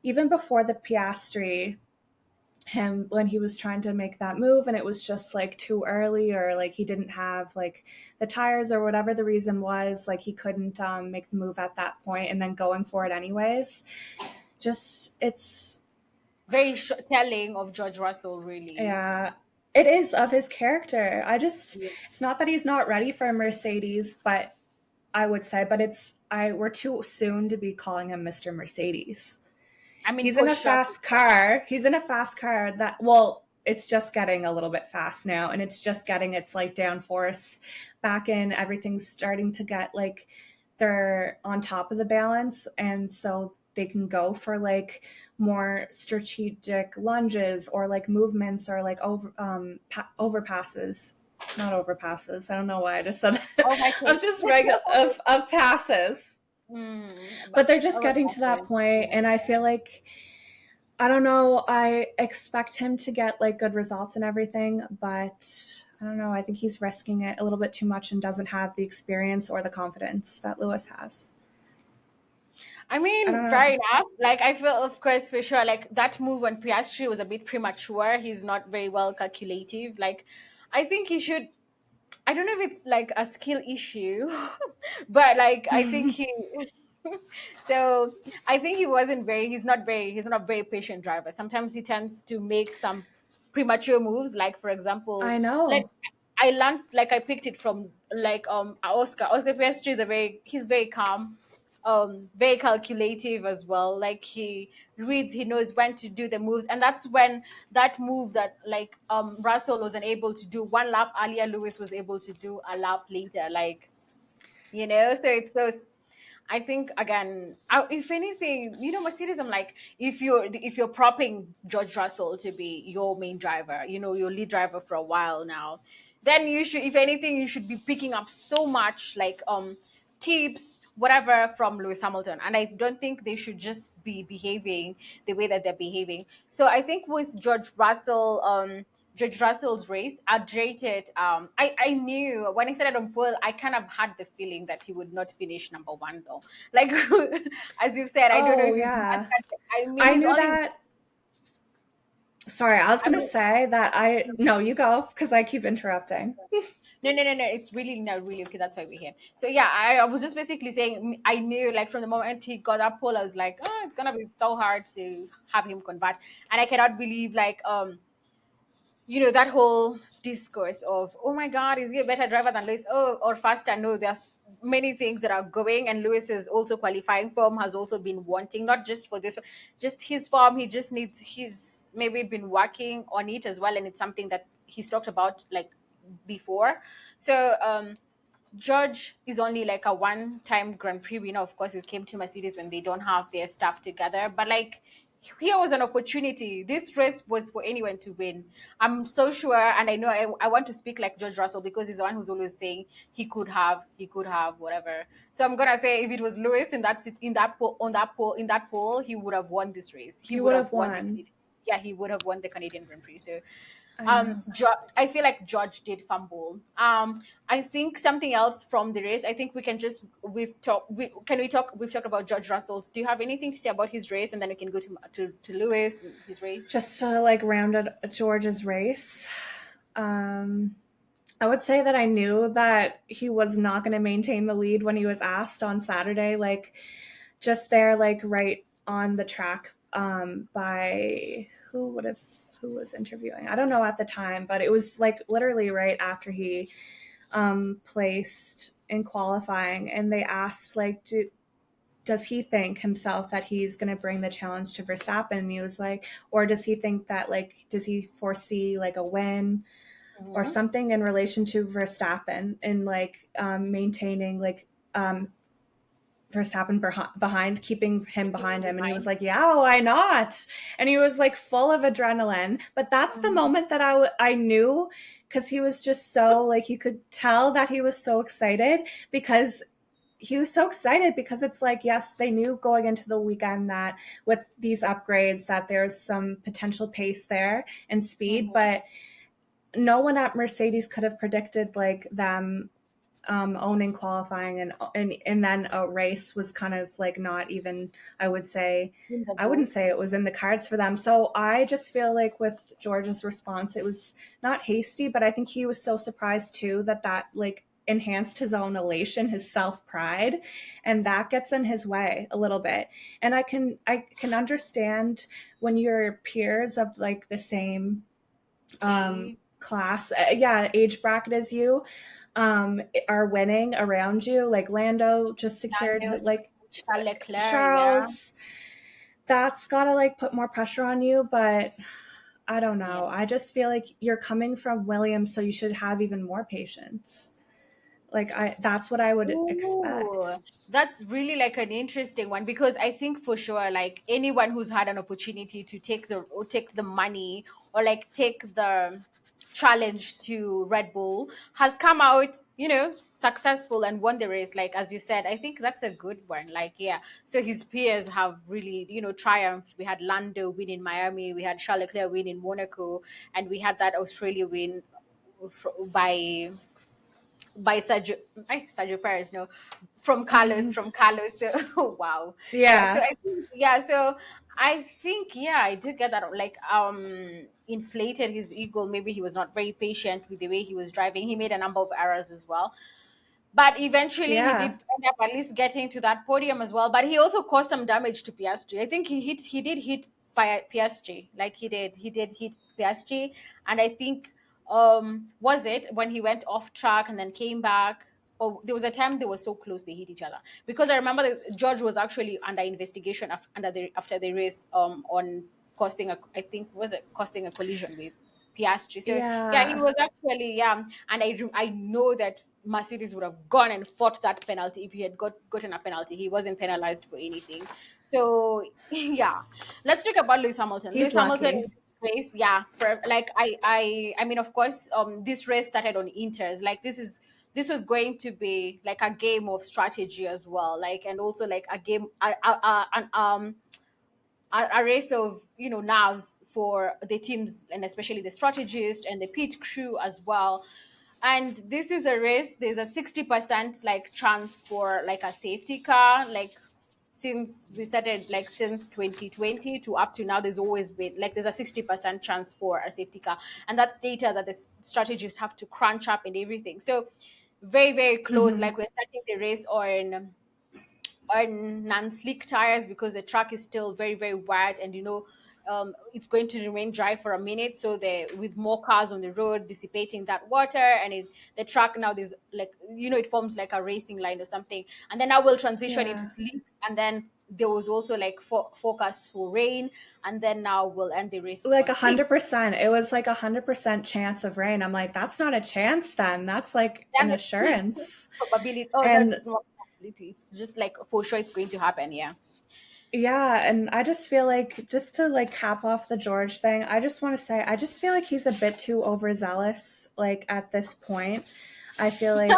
even before the Piastri him when he was trying to make that move and it was just like too early or like he didn't have like the tires or whatever the reason was, like he couldn't make the move at that point and then going for it anyways. Just it's Very telling of George Russell, really. yeah, it is of his character. I just Yeah. it's not that he's not ready for a Mercedes, but I would say but it's I we're too soon to be calling him Mr. Mercedes. I mean, He's in for a sure. fast car. He's in a fast car that, well, it's just getting a little bit fast now and it's just getting its like downforce back in. Everything's starting to get like they're on top of the balance. And so they can go for like more strategic lunges or like movements or like overpasses. Not overpasses. I don't know why I just said that. Oh my of goodness. just regular of passes, but they're just getting to that Overconfident. point Yeah. and I feel like I don't know, I expect him to get like good results and everything, but I don't know, I think he's risking it a little bit too much and doesn't have the experience or the confidence that Lewis has. I I mean, don't fair know. enough. Like, I feel, of course, for sure, like that move on Piastri was a bit premature. He's not very well calculative. Like, I think he should. I don't know if it's like a skill issue, but like I think he. So I think he wasn't very. He's not a very patient driver. Sometimes he tends to make some premature moves. Like, for example, I like know. I learned, like, I picked it from like Oscar. Oscar Piastri is a very he's very calm, very calculative as well. Like, he reads, he knows when to do the moves, and that's when that move that like Russell wasn't able to do one lap earlier, Lewis was able to do a lap later. Like, so it's those. I think again, if anything, Mercedes. I'm like, if you're propping George Russell to be your main driver, your lead driver for a while now, then you should, if anything, you should be picking up so much like tips, whatever from Lewis Hamilton. And I don't think they should just be behaving the way that they're behaving. So I think with George Russell's race, I'd rate it. I knew when I started on pole, I kind of had the feeling that he would not finish number one, though. Like, as you said, I don't know Oh if you had yeah, that. I mean, I he's knew only. that. Sorry, I was I gonna mean, say that I no, you go because I keep interrupting. no, no, no, no. It's really not really okay. That's why we're here. So yeah, I was just basically saying I knew like from the moment he got that pole, I was like, oh, it's gonna be so hard to have him convert, and I cannot believe like that whole discourse of, oh my god, is he a better driver than Lewis, oh, or faster? No, there's many things that are going, and Lewis is also qualifying form, has also been wanting, not just for this, just his form. He just needs, he's maybe been working on it as well, and it's something that he's talked about like before. So George is only like a one-time Grand Prix winner. Of course, it came to Mercedes when they don't have their stuff together. But like, here was an opportunity. This race was for anyone to win. I'm so sure, and I know I want to speak like George Russell because he's the one who's always saying he could have, whatever. So I'm gonna say if it was Lewis in that poll, in that poll, he would have won this race. He You would would have have won the won. yeah, he would have won the Canadian Grand Prix. So I know. I feel like George did fumble. I think something else from the race. I think we can just we've talked about George Russell. Do you have anything to say about his race, and then we can go to Lewis and his race? Just to like round out George's race. Um, I would say that I knew that he was not going to maintain the lead when he was asked on Saturday, like just there, like right on the track by who was interviewing. I don't know at the time, but it was like literally right after he placed in qualifying, and they asked like, does he think himself that he's going to bring the challenge to Verstappen? And he was like, or does he think that like, does he foresee like a win or Mm-hmm. something in relation to Verstappen and like maintaining like Verstappen behind, keeping him Keeping him behind him. And he was behind. like, yeah, why not? And he was like full of adrenaline. But that's the Mhm. moment that I knew, because he was just so like, you could tell that he was so excited because it's like, yes, they knew going into the weekend that with these upgrades that there's some potential pace there and speed, Mhm. but no one at Mercedes could have predicted like them owning qualifying, and then a race was kind of like not even, I would say, In the I wouldn't books. say it was in the cards for them. So I just feel like with George's response, it was not hasty, but I think he was so surprised too that like enhanced his own elation, his self pride, and that gets in his way a little bit. And I can understand when your peers of like the same A class, yeah, age bracket as you, are winning around you. Like Lando just secured Lando, like Charles Leclerc, yeah. Charles. That's gotta like put more pressure on you, but I don't Yeah. know. I just feel like you're coming from Williams, so you should have even more patience. Like that's what I would Ooh, expect. that's really like an interesting one because I think for sure, like anyone who's had an opportunity to take the money or like take the challenge to Red Bull has come out, successful and won the race. Like as you said, I think that's a good one. Like yeah, so his peers have really, triumphed. We had Lando win in Miami, we had Charles Leclerc win in Monaco, and we had that Australia win by Sergio Perez, no, from Carlos. So, oh, wow, yeah. So Yeah, I think, yeah. So I think, yeah, I do get that. Like, inflated his ego. Maybe he was not very patient with the way he was driving. He made a number of errors as well, but eventually he did yeah, end up at least getting to that podium as well. But he also caused some damage to Piastri. I think he did hit by Piastri. Like he did hit Piastri, and I think was it when he went off track and then came back. Or there was a time they were so close they hit each other because I remember that George was actually under investigation after the race on causing a, I think was it causing a collision with Piastri. So yeah, he yeah. was actually, yeah, and I know that Mercedes would have gone and fought that penalty if he had gotten a penalty. He wasn't penalized for anything. So yeah, let's talk about Lewis Hamilton. He's Lewis Hamilton in lucky. this race, yeah, like I mean, of course, this race started on Inters. Like this was going to be like a game of strategy as well, like, and also like a game, a race of, nerves for the teams, and especially the strategist and the pit crew as well. And this is a race, there's a 60% like chance for like a safety car, like since we started, like since 2020 to up to now, there's always been like there's a 60% chance for a safety car, and that's data that the strategists have to crunch up and everything. So very very close, Hmm. like we're starting the race on non-slick tires because the track is still very very wet, and it's going to remain dry for a minute, so they with more cars on the road dissipating that water, and the track now, there's like, it forms like a racing line or something, and then now we'll transition into Yeah. slicks, and then there was also like forecast for rain, and then now we'll end the race Like on slick. 100%. It was like 100% chance of rain. I'm like, that's not a chance then. That's like Then an it's assurance. probability. Oh no, And it's not probability, it's just like for sure it's going to happen, yeah. yeah, and I just feel like, just to like cap off the George thing, I just want to say I just feel like he's a bit too overzealous like at this point. I feel like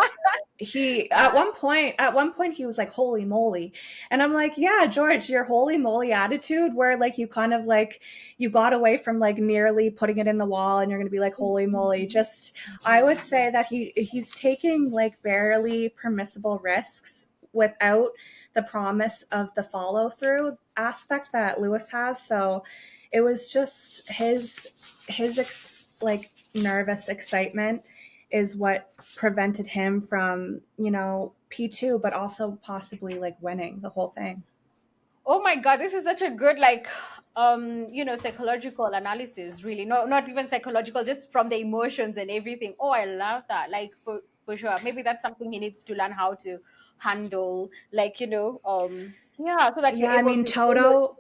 he at one point he was like holy moly, and I'm like, yeah, George, your holy moly attitude where like you kind of like you got away from like nearly putting it in the wall and you're going to be like holy moly, just I would say that he's taking like barely permissible risks without the promise of the follow through aspect that Lewis has. So it was just like nervous excitement is what prevented him from, P2, but also possibly like winning the whole thing. Oh my God, this is such a good, like, psychological analysis, really. No, not even psychological, just from the emotions and everything. Oh, I love that. Like, for sure. Maybe that's something he needs to learn how to handle. Like, yeah, so that you're Yeah, I able mean, to. Toto,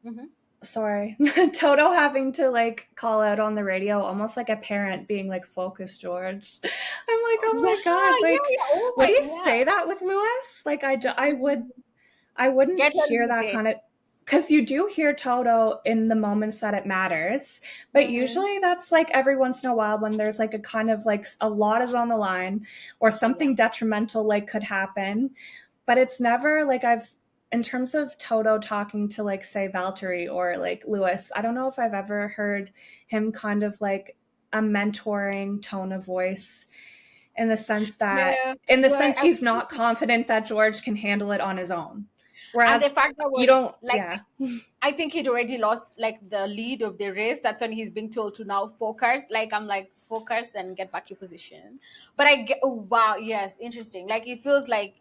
Mhm. sorry, Toto having to like call out on the radio, almost like a parent being like, focus, George. I'm like, oh Yeah, my God, yeah, like, yeah. Oh would my, he yeah. say that with Lewis? Like, I wouldn't Get on hear with that it. kind of, because you do hear Toto in the moments that it matters, but Mm-hmm. usually that's like every once in a while when there's like a kind of like a lot is on the line or Yeah. something detrimental like could happen. But it's never like in terms of Toto talking to like say Valtteri or like Lewis, I don't know if I've ever heard him kind of like a mentoring tone of voice No, in the no, sense he's not confident that George can handle it on his own. and the Whereas fact that you was don't, like, yeah. I think he'd already lost like the lead of the race. That's when he's being told to now focus. Like, I'm like, focus and get back your position. But I get, oh wow, yes, interesting. Like it feels like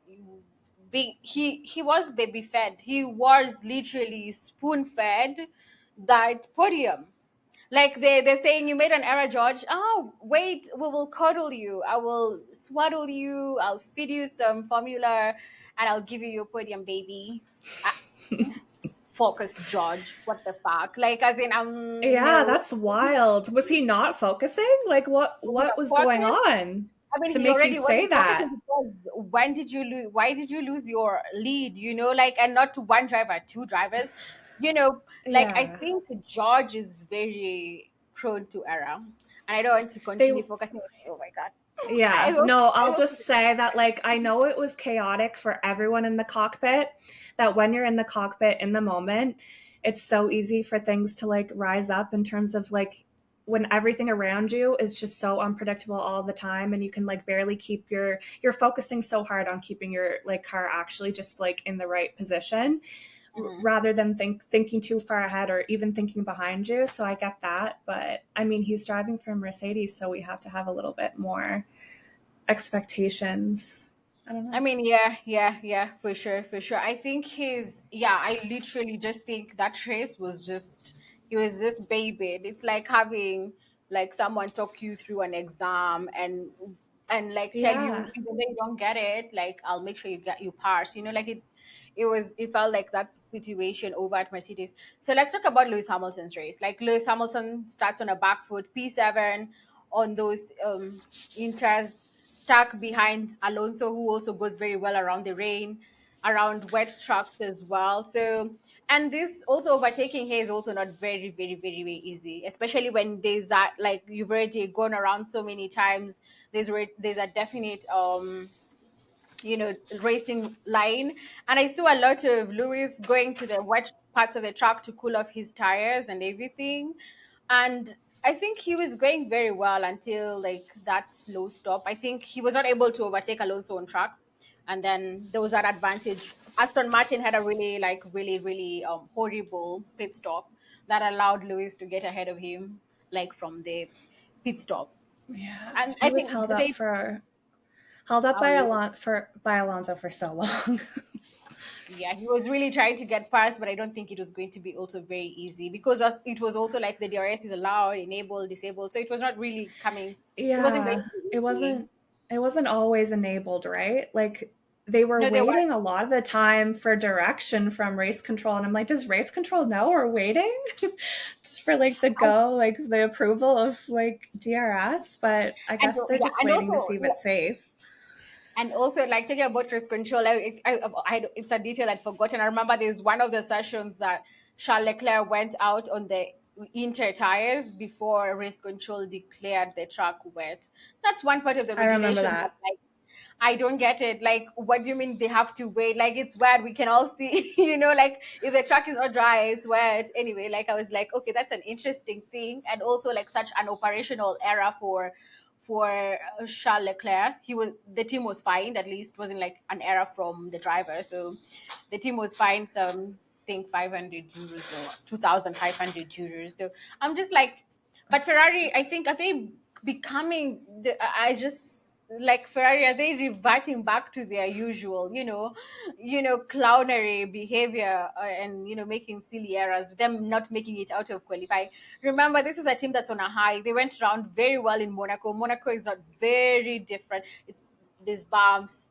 he was baby fed. He was literally spoon fed that podium. Like they're saying, you made an error, George. Oh, wait, we will cuddle you. I will swaddle you. I'll feed you some formula, and I'll give you your podium, baby. Focus, George. What the fuck? Like, as in, Yeah, no. that's wild. Was he not focusing? Like Was he what not was going focused? on I mean, to he make you already say wasn't that? focusing because when did you lose? Why did you lose your lead? Like, and not to one driver, two drivers. Like I Yeah. think George is very prone to error, and I don't want to They continue focusing. Oh my god! I Yeah, hope. no, I I'll hope. just say that, like, I know it was chaotic for everyone in the cockpit, that when you're in the cockpit in the moment, it's so easy for things to, like, rise up in terms of, like, when everything around you is just so unpredictable all the time and you can like barely keep you're focusing so hard on keeping your like car actually just like in the right position Mhm. rather than thinking too far ahead or even thinking behind you. So I get that, but I mean, he's driving for Mercedes, so we have to have a little bit more expectations. I don't I know. mean, yeah, yeah, yeah, for sure, for sure. I think I literally just think that race was just, he was just babied. It's like having like someone talk you through an exam and like tell you, Yeah. even though you don't get it, like I'll make sure you pass. Like it felt like that situation over at Mercedes. So let's talk about Lewis Hamilton's race. Like Lewis Hamilton starts on a back foot, P7 on those inters. stuck behind Alonso, who also goes very well around the rain, around wet tracks as well. So, and this also overtaking here is also not very, very, very, very easy, especially when there's that, like, you've already gone around so many times. There's a definite racing line. And I saw a lot of Lewis going to the wet parts of the track to cool off his tires and everything. And I think he was going very well until like that slow stop. I think he was not able to overtake Alonso on track. And then there was that advantage. Aston Martin had a really, like, really, really horrible pit stop that allowed Lewis to get ahead of him, like from the pit stop. Yeah, And he I was think they, held up by oh, Alonso for so long. yeah, he was really trying to get past, but I don't think it was going to be also very easy because it was also like the DRS is allowed, enabled, disabled, so it was not really coming. It wasn't going Yeah, to be it easy. wasn't always enabled, right? Like they were No, they were, waiting a lot of the time for direction from race control, and I'm like, does race control know we're waiting for like the and, go, like the approval of like DRS? But I and guess they're yeah, just and waiting to also see if it's safe. And also, like talking about risk control, it's a detail I'd forgotten. I remember there's one of the sessions that Charles Leclerc went out on the inter tires before race control declared the track wet. That's one part of the I remember regulation that, that. like, I don't get it. Like, what do you mean they have to wait? Like, it's wet. We can all see, like if the track is not dry, it's wet. Anyway, like I was like, okay, that's an interesting thing, and also like such an operational error for Charles Leclerc. The team was fined. At least wasn't like an error from the driver. So the team was fined some, I think, 500 euros or 2,500 euros. So I'm just like, but Ferrari, I think, are they becoming? I just like Ferrari. Are they reverting back to their usual, clownery behavior, and making silly errors? Them not making it out of qualifying. Remember, this is a team that's on a high. They went around very well in Monaco. Monaco is not very different. It's these bumps,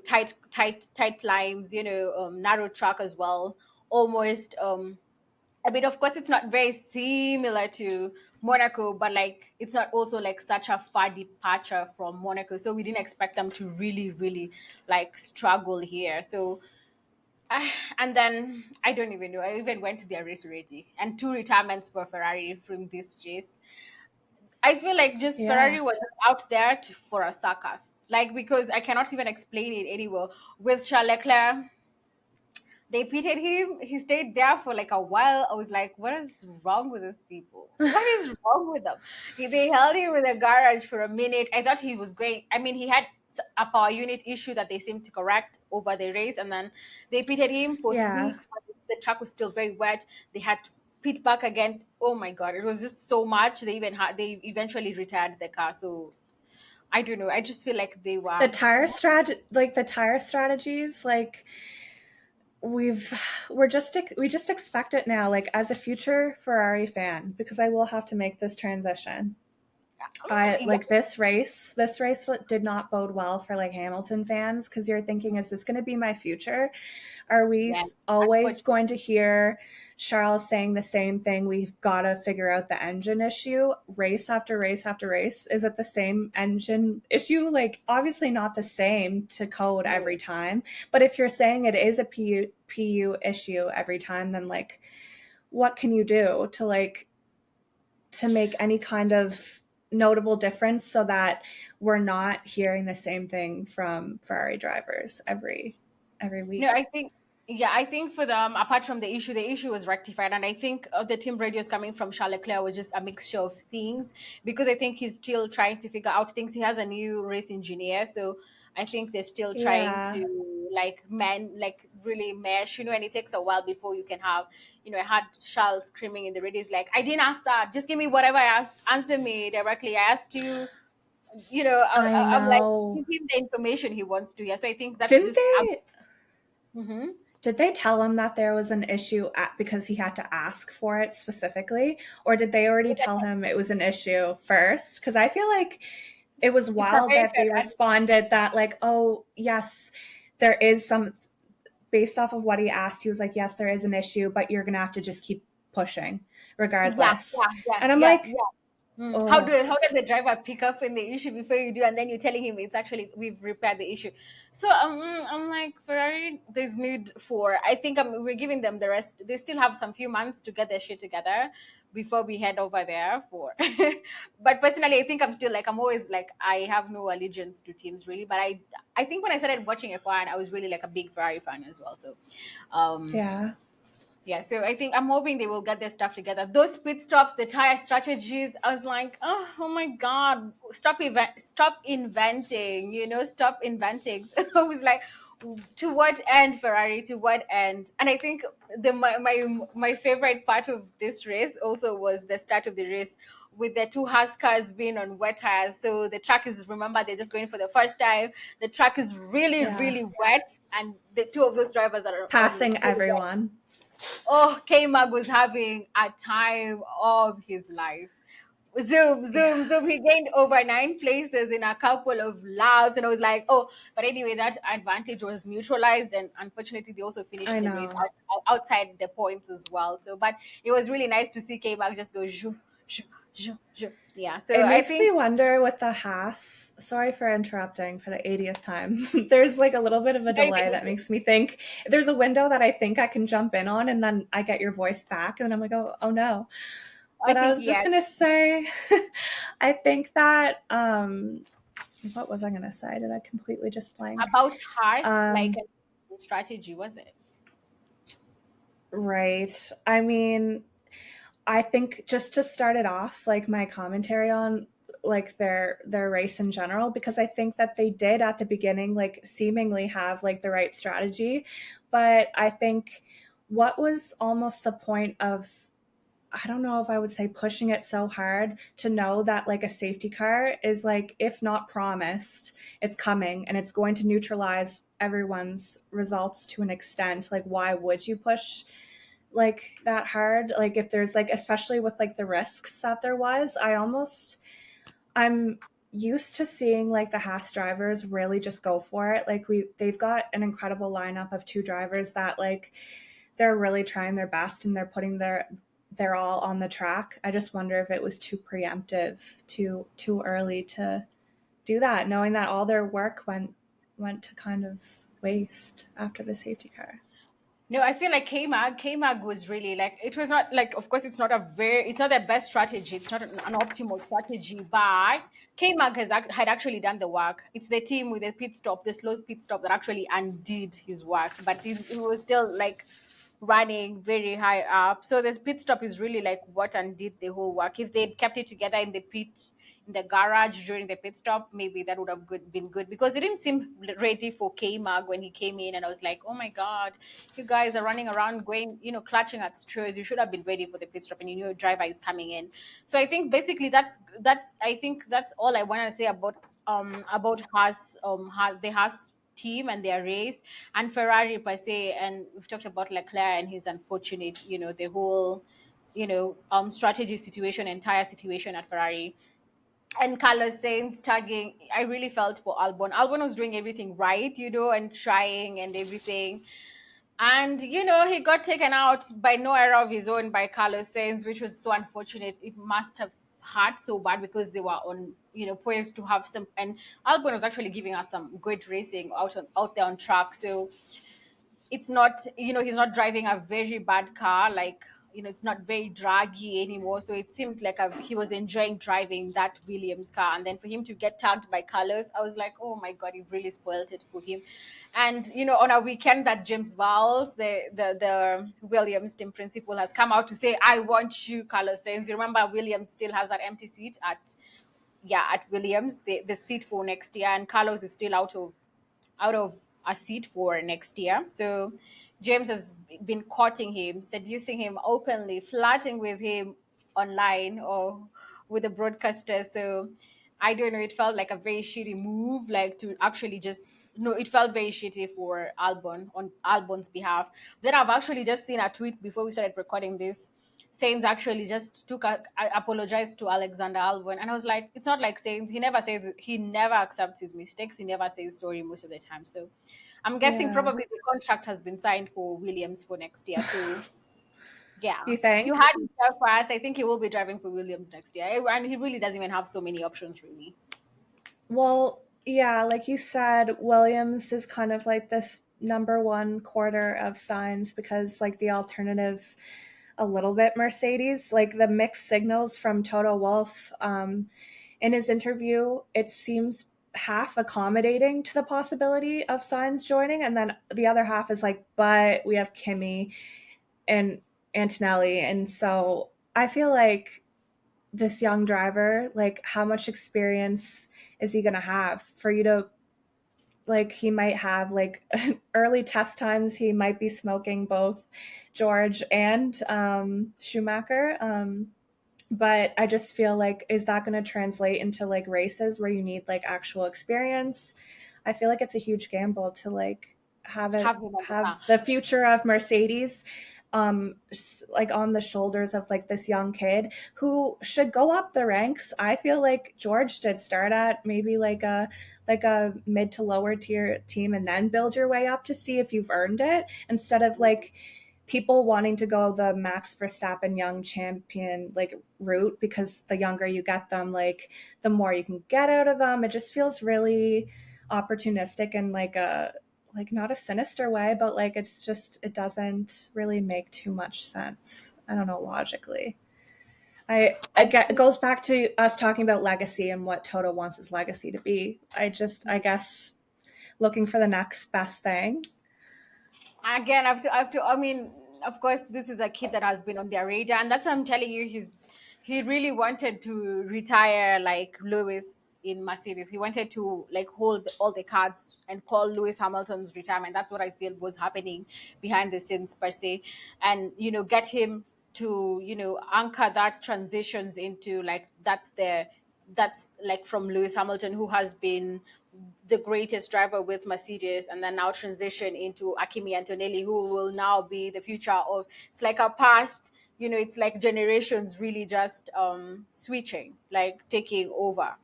tight lines, narrow track as well. Almost I mean, of course, it's not very similar to Monaco, but like it's not also like such a far departure from Monaco. So we didn't expect them to really, really like struggle here. So and then I don't even know. I even went to their race already, and two retirements for Ferrari from this race. I feel like just Yeah. Ferrari was just out there for a circus, like because I cannot even explain it anywhere. With Charles Leclerc, they pitted him. He stayed there for like a while. I was like, what is wrong with these people? What is wrong with them? They held him in the garage for a minute. I thought he was great. I mean, he had a power unit issue that they seemed to correct over the race, and then they pitted him for Yeah. tweaks, but the track was still very wet. They had to pit back again. Oh my god, it was just so much. They eventually retired the car. So I don't know. I just feel like they were The tire strategies, like we've we just expect it now, like as a future Ferrari fan, because I will have to make this transition. I yeah, like this race what did not bode well for like Hamilton fans, because you're thinking, is this going to be my future? Are we yeah. always going to hear Charles saying the same thing? We've got to figure out the engine issue race after race after race. Is it the same engine issue? Like, obviously not the same to code every time. But if you're saying it is a PU issue every time, then like, what can you do to make any kind of notable difference so that we're not hearing the same thing from Ferrari drivers every No, week? I think, yeah, I think for them, apart from the issue was rectified, and I think the team radios coming from Charles Leclerc was just a mixture of things because I think he's still trying to figure out things. He has a new race engineer, so I think they're still trying Yeah. to like really mesh, and it takes a while before you can have, I had Charles screaming in the radios like, "I didn't ask that. Just give me whatever I asked. Answer me directly. I asked you." I I'm like, know. give him the information he wants to. Yeah, so I think that's Didn't just. they Mhm. did they tell him that there was an issue because he had to ask for it specifically, or did they already tell him it was an issue first? Because I feel like it was It's a wild very that fair they responded that like, oh yes, there is some, based off of what he asked, he was like, yes, there is an issue, but you're gonna have to just keep pushing yeah, regardless. yeah, yeah, And I'm yeah, like, yeah. Oh, How does the driver pick up in the issue before you do, and then you're telling him it's actually we've repaired the issue? So I'm like, Ferrari, there's need for, I think we're giving them the rest. They still have some few months to get their shit together before we head over there for. But personally, I think I'm still like, I'm always like, I have no allegiance to teams really, but I think when I started watching F1, I was really like a big Ferrari fan as well. So um yeah. yeah, so I think I'm hoping they will get their stuff together. Those pit stops, the tire strategies, I was like, oh my god, stop inventing, stop inventing. I was like, to what end, Ferrari? To what end? And I think my favorite part of this race also was the start of the race with the two Huskers being on wet tires. So the track is, remember, they're just going for the first time. The track is really, Yeah. really wet, and the two of those drivers are on Passing full wet. everyone. Oh, K Mag was having a time of his life. Zoom, Yeah. zoom, zoom. He gained over 9 places in a couple of laps. And I was like, oh, but anyway, that advantage was neutralized. And unfortunately, they also finished I the race know. outside the points as well. So, but it was really nice to see K Mag just go, zhoo, zhoo, zhoo, zhoo. Yeah. So It I makes me think, wonder with the Haas. Sorry for interrupting for the 80th time. There's like a little bit of a no, you delay can that listen. makes me think there's a window that I think I can jump in on, and then I get your voice back, and then I'm like, oh no. I But I think, was just yeah, gonna say, I think that what was I gonna say? Did I completely just blank? about Haas, like Um, a strategy, was it? right. I mean, I think just to start it off, like my commentary on like their race in general, because I think that they did at the beginning like seemingly have like the right strategy, but I think what was almost the point of, I don't know if I would say pushing it so hard, to know that like a safety car is like, if not promised, it's coming and it's going to neutralize everyone's results to an extent. Like, why would you push like that hard? Like, if there's like, especially with like the risks that there was, I'm used to seeing like the Haas drivers really just go for it. Like, they've got an incredible lineup of two drivers that like they're really trying their best and they're putting their all on the track. I just wonder if it was too preemptive, too early to do that, knowing that all their work went to kind of waste after the safety car. No, I feel like K-Mag was really like, it was not like, of course, it's not the best strategy. It's not an optimal strategy, but K-Mag had actually done the work. It's the team with the pit stop, the slow pit stop, that actually undid his work. But it was still like running very high up. So this pit stop is really like what undid the whole work. If they'd kept it together in the pit, in the garage during the pit stop, maybe that would have been good, because it didn't seem ready for K Mag when he came in. And I was like, oh my God, you guys are running around going, clutching at straws. You should have been ready for the pit stop, and you know your driver is coming in. So I think basically that's I think that's all I want to say about the Haas team and their race, and Ferrari per se. And we've talked about Leclerc and his unfortunate, the whole, strategy situation, entire situation at Ferrari. And Carlos Sainz tagging, I really felt for Albon. Albon was doing everything right, and trying and everything. And he got taken out by no error of his own by Carlos Sainz, which was so unfortunate. It must have hurt so bad, because they were on, poised to have some. And Albon was actually giving us some great racing out there on track. So it's not, he's not driving a very bad car, like, it's not very draggy anymore. So it seemed like he was enjoying driving that Williams car. And then for him to get tagged by Carlos, I was like, oh my God, he really spoiled it for him. And on a weekend that James Vowles, the Williams team principal, has come out to say, I want you, Carlos Sainz. You remember Williams still has that empty seat at Williams, the seat for next year, and Carlos is still out of a seat for next year. So James has been courting him, seducing him openly, flirting with him online or with the broadcaster. So I don't know. It felt like a very shitty move, like to actually just no. It felt very shitty for Albon on Albon's behalf. Then I've actually just seen a tweet before we started recording this. Sainz actually just apologized to Alexander Albon, and I was like, it's not like Sainz. He never accepts his mistakes. He never says sorry most of the time. So I'm guessing Yeah. probably the contract has been signed for Williams for next year. So Yeah. You You think? had him there for us. I think he will be driving for Williams next year. And he really doesn't even have so many options, really. Well, yeah, like you said, Williams is kind of like this number one quarter of signs because like the alternative a little bit Mercedes, like the mixed signals from Toto Wolff in his interview, it seems half accommodating to the possibility of Signs joining, and then the other half is like, but we have Kimmy and Antonelli, and so I feel like this young driver, like how much experience is he going to have for you to like he might have like early test times he might be smoking both George and Schumacher, but I just feel like is that going to translate into like races where you need like actual experience? I feel like it's a huge gamble to like Have him on the have car. the future of Mercedes like on the shoulders of like this young kid who should go up the ranks. I feel like George did start at maybe like a mid to lower tier team and then build your way up to see if you've earned it instead of like people wanting to go the Max Verstappen young champion like route because the younger you get them, like the more you can get out of them. It just feels really opportunistic and like not a sinister way, but like it's just it doesn't really make too much sense. I don't know logically. I I get it think, goes back to us talking about legacy and what Toto wants his legacy to be. I guess looking for the next best thing. again, I mean, of course, this is a kid that has been on their radar, and that's what I'm telling you. He really wanted to retire like Lewis in Mercedes. He wanted to like hold all the cards and call Lewis Hamilton's retirement. That's what I feel was happening behind the scenes per se, and get him to anchor that transitions into like that's like from Lewis Hamilton, who has been the greatest driver with Mercedes, and then now transition into Akimi Antonelli, who will now be the future of. It's like a past, it's like generations really just switching, like taking over.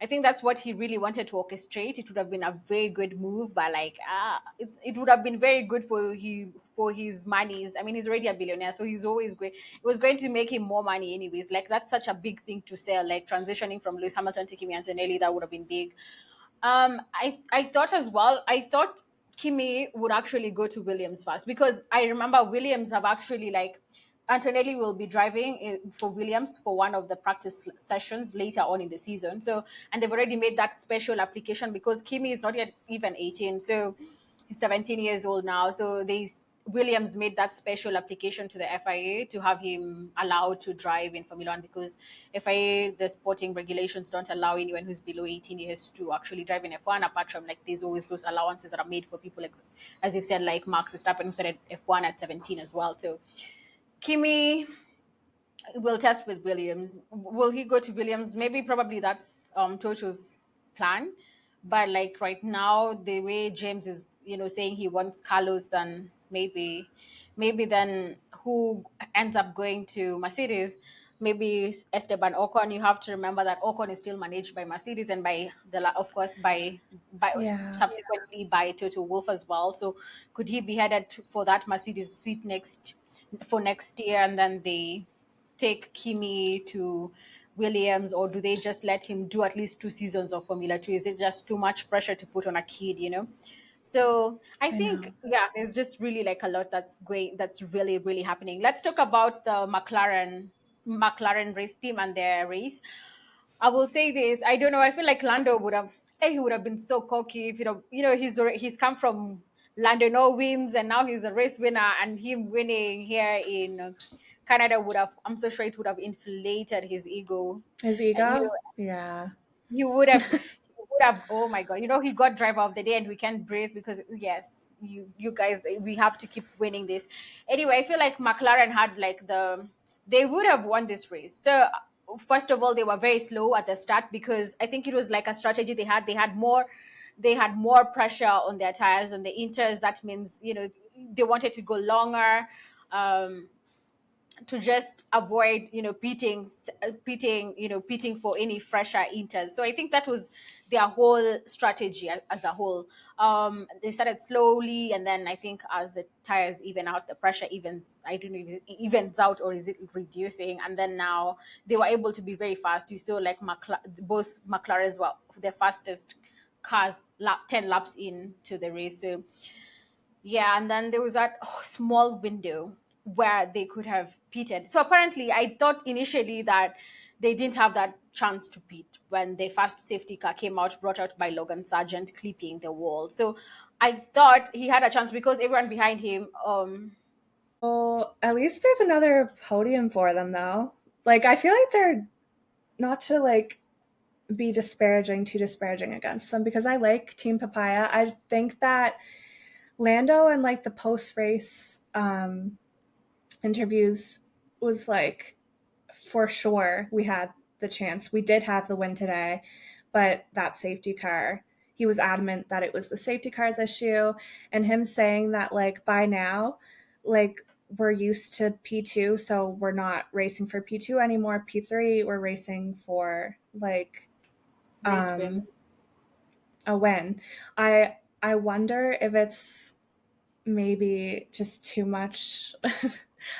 I think that's what he really wanted to orchestrate. It would have been a very good move, but like it would have been very good for his monies. I mean, he's already a billionaire, so he's always great. It was going to make him more money anyways. Like that's such a big thing to sell. Like transitioning from Lewis Hamilton to Kimi Antonelli, that would have been big. I thought as well. I thought Kimi would actually go to Williams first because I remember Williams have actually like Antonelli will be driving for Williams for one of the practice sessions later on in the season. So, and they've already made that special application because Kimi is not yet even 18. So he's 17 years old now. So Williams made that special application to the FIA to have him allowed to drive in Formula One because FIA, the sporting regulations don't allow anyone who's below 18 years to actually drive in F1, apart from like there's always those allowances that are made for people, like, as you've said, like Max Verstappen, who started F1 at 17 as well. So Kimi will test with Williams. Will he go to Williams? Maybe, probably that's Toto's plan. But like right now, the way James is, saying he wants Carlos, then maybe then who ends up going to Mercedes? Maybe Esteban Ocon. You have to remember that Ocon is still managed by Mercedes and of course, by Yeah. subsequently by Toto Wolff as well. So could he be headed for that Mercedes seat next year, and then they take Kimi to Williams, or do they just let him do at least 2 seasons of Formula 2? Is it just too much pressure to put on a kid? So I I think, know. yeah, there's just really like a lot that's really, really happening. Let's talk about the McLaren race team and their race. I will say this. I don't know. I feel like Lando he would have been so cocky if he's come from Lando no wins and now he's a race winner, and him winning here in Canada I'm so sure it would have inflated his ego. His And, ego? Yeah. he would have, oh my god, he got driver of the day and we can't breathe because, yes, you guys, we have to keep winning this. Anyway, I feel like McLaren had like they would have won this race. So first of all, they were very slow at the start because I think it was like a strategy they had more pressure on their tires and the inters. That means they wanted to go longer, um to just avoid pitting for any fresher inters. So I think that was their whole strategy as a whole. They started slowly, and then I think as the tires even out, the pressure even, I don't know if it evens out or is it reducing, and then now they were able to be very fast. You saw like both McLarens were the fastest cars 10 laps into the race. So yeah, and then there was that small window where they could have pitted. So apparently, I thought initially that they didn't have that chance to pit when the first safety car came out, brought out by Logan Sargent, clipping the wall. So I thought he had a chance because everyone behind him. Well, at least there's another podium for them, though. Like, I feel like they're not to like be too disparaging against them because I like Team Papaya. I think that Lando and like the post race interviews was like for sure we had the chance. We did have the win today, but that safety car, he was adamant that it was the safety car's issue. And him saying that, like, by now, like, we're used to P2, so we're not racing for P2 anymore. P3, we're racing for, like, Race win. a win. I wonder if it's maybe just too much.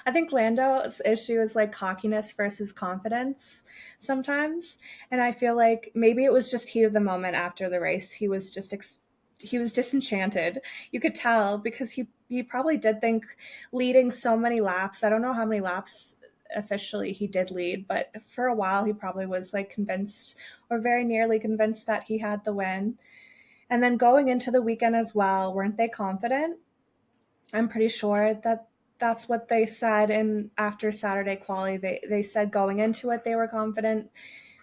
I think Lando's issue is like cockiness versus confidence sometimes. And I feel like maybe it was just heat of the moment after the race. He was just he was disenchanted. You could tell because he probably did think leading so many laps. I don't know how many laps officially he did lead, but for a while he probably was like convinced or very nearly convinced that he had the win. And then going into the weekend as well, weren't they confident? I'm pretty sure that that's what they said in after Saturday quali. They said going into it they were confident.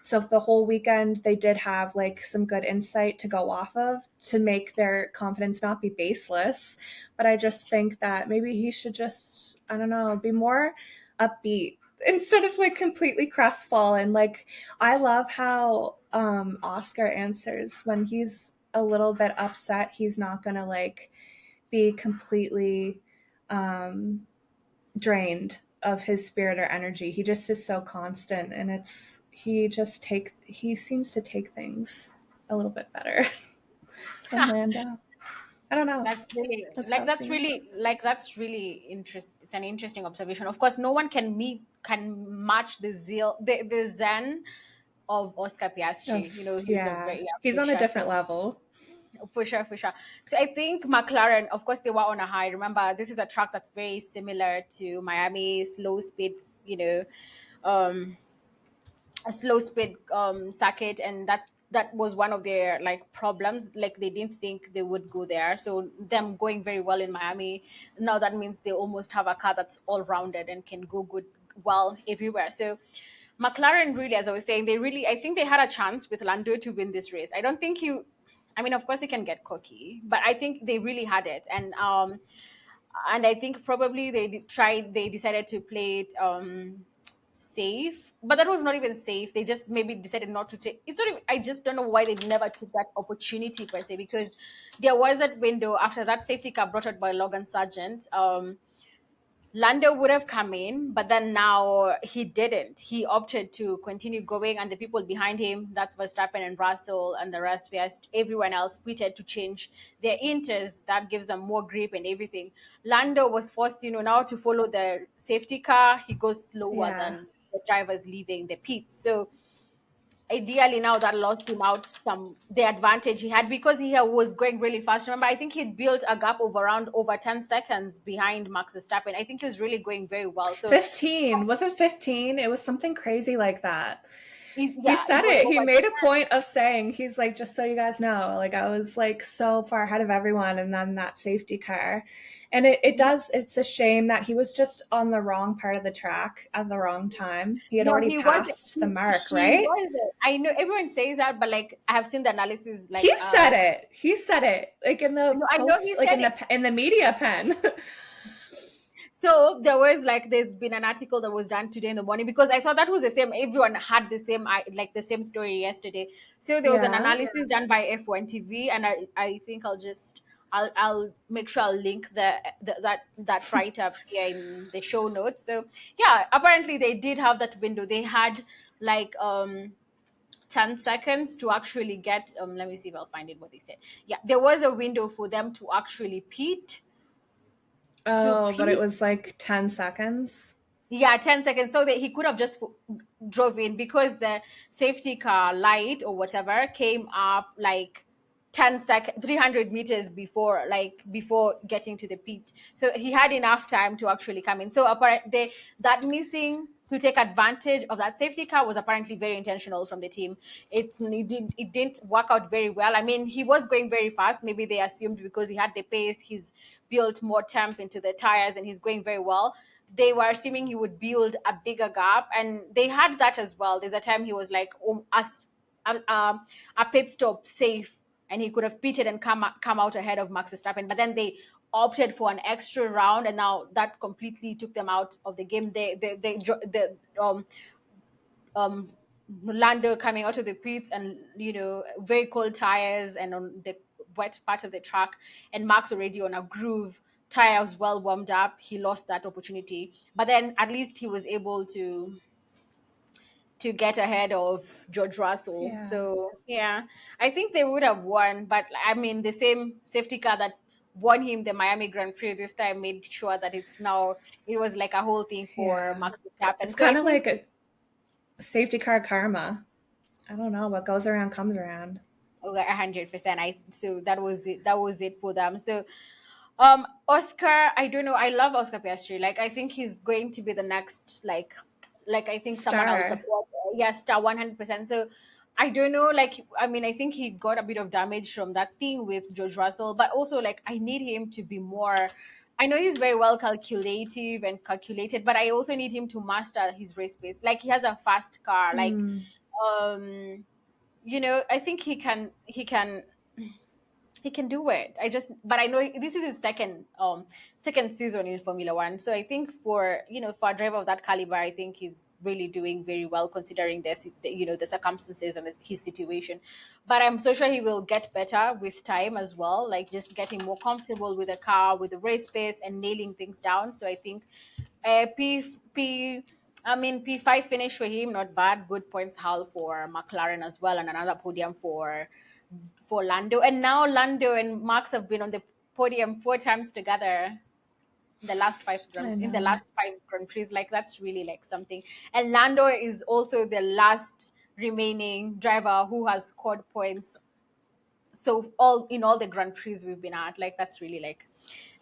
So the whole weekend they did have like some good insight to go off of to make their confidence not be baseless. But I just think that maybe he should just, I don't know, be more upbeat instead of like completely crestfallen. Like I love how Oscar answers when he's a little bit upset. He's not gonna like be completely drained of his spirit or energy. He just is so constant, and he seems to take things a little bit better than Lando. I don't know. That's really That's how like it that's seems. really like that's really interest. It's an interesting observation. Of course, no one can match the zeal, the zen of Oscar Oh, Piastri. You know, he's a yeah, very, yeah, he's for on a sure. different So level. for sure, for sure. So I think McLaren, of course, they were on a high. Remember, this is a track that's very similar to Miami, slow speed. Um, a slow speed circuit, and that was one of their like problems. Like they didn't think they would go there, so them going very well in Miami, now that means they almost have a car that's all rounded and can go good well everywhere. So McLaren really, as I was saying, they really, I think they had a chance with Lando to win this race. I don't think you, I mean, of course he can get cocky, but I think they really had it. And I think probably they decided to play it safe, but that was not even safe. They just maybe decided not to take it's sort of, I just don't know why they never took that opportunity per se, because there was that window after that safety car brought out by Logan Sargent. Lando would have come in, but then now he didn't. He opted to continue going, and the people behind him, that's Verstappen and Russell and the rest, everyone else pitted to change their inters. That gives them more grip and everything. Lando was forced, now to follow the safety car. He goes slower Yeah. than the drivers leaving the pit. So ideally now that lost him out some the advantage he had because he was going really fast. Remember, I think he built a gap of around over 10 seconds behind Max Verstappen. I think he was really going very well. So 15. Was it 15? It was something crazy like that. He yeah, it said was it. He over. made a point of saying, he's like, just so you guys know, like I was like so far ahead of everyone and then that safety car. And it's a shame that he was just on the wrong part of the track at the wrong time. He had No, already he was passed the mark, he right? was I know everyone says that, but like I have seen the analysis like He said it. He said it like in the no, I know post, he like said it. in the media pen. So there was like there's been an article that was done today in the morning because I thought that was the same. Everyone had the same like the same story yesterday. So there was an Yeah. analysis done by F1 TV, and I think I'll make sure I'll link that write up here in the show notes. So yeah, apparently they did have that window. They had like 10 seconds to actually get let me see if I'll find it what they said. Yeah, there was a window for them to actually Oh, but it pit. was like 10 seconds. Yeah, 10 seconds. So that he could have just drove in because the safety car light or whatever came up like 10 seconds, 300 meters before, like before getting to the pit. So he had enough time to actually come in. So apparently that missing to take advantage of that safety car was apparently very intentional from the team. It didn't work out very well. I mean, he was going very fast. Maybe they assumed because he had the pace, he's built more temp into the tires and he's going very well. They were assuming he would build a bigger gap, and they had that as well. There's a time he was like a pit stop safe, and he could have pitted and come out ahead of Max Verstappen. But then they opted for an extra round, and now that completely took them out of the game. Um, Lando coming out of the pits and very cold tires and on the wet part of the track, and Max already on a groove, tires well warmed up. He lost that opportunity, but then at least he was able to get ahead of George Russell. Yeah. So yeah, I think they would have won, but I mean the same safety car that won him the Miami Grand Prix this time made sure that it was like a whole thing for Yeah. Max Verstappen. It's So I kind of think like a safety car karma. I don't know. What goes around comes around. 100%. So that was it. That was it for them. So Oscar, I don't know. I love Oscar Piastri. Like I think he's going to be the next like I think someone I'll Star. support. Yeah, star 100%. So I don't know. Like I mean, I think he got a bit of damage from that thing with George Russell, but also like I need him to be more. I know he's very well calculative and calculated, but I also need him to master his race pace. Like he has a fast car. Like Hmm. um I think he can do it. But I know this is his second season in Formula One. So I think for a driver of that caliber, I think he's really doing very well considering the circumstances and his situation. But I'm so sure he will get better with time as well, like just getting more comfortable with the car, with the race pace, and nailing things down. So I think P5 finish for him, not bad. Good points haul for McLaren as well, and another podium for Lando. And now Lando and Max have been on the podium 4 times together I in the know. last five Grand Prix. Like that's really like something. And Lando is also the last remaining driver who has scored points. So all the Grand Prix we've been at, like that's really like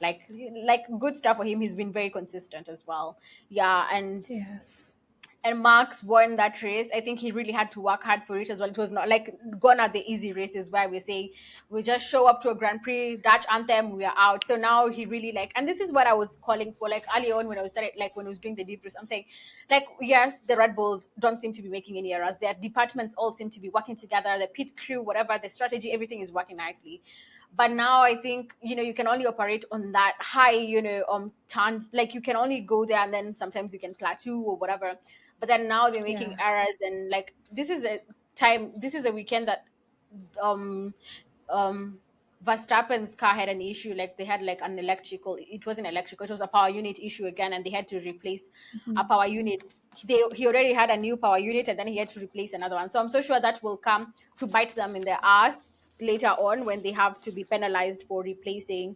like good stuff for him. He's been very consistent as well. Yeah, Yes. and Max won that race. I think he really had to work hard for it as well. It was not like gone at the easy races where we say we just show up to a Grand Prix, Dutch anthem, we are out. So now he really and this is what I was calling for, like early on when I was started, like when I was doing the debriefs. I'm saying, like, yes, the Red Bulls don't seem to be making any errors. Their departments all seem to be working together. The pit crew, whatever, the strategy, everything is working nicely. But now I think you can only operate on that high turn, like you can only go there, and then sometimes you can plateau or whatever. But then now they're making Yeah. errors, and like this is a weekend that um um Verstappen's car had an issue. Like they had like an electrical, it wasn't electrical, it was a power unit issue again, and they had to replace a Mhm. power unit. He already had a new power unit, and then he had to replace another one. So I'm so sure that will come to bite them in their ass later on when they have to be penalized for replacing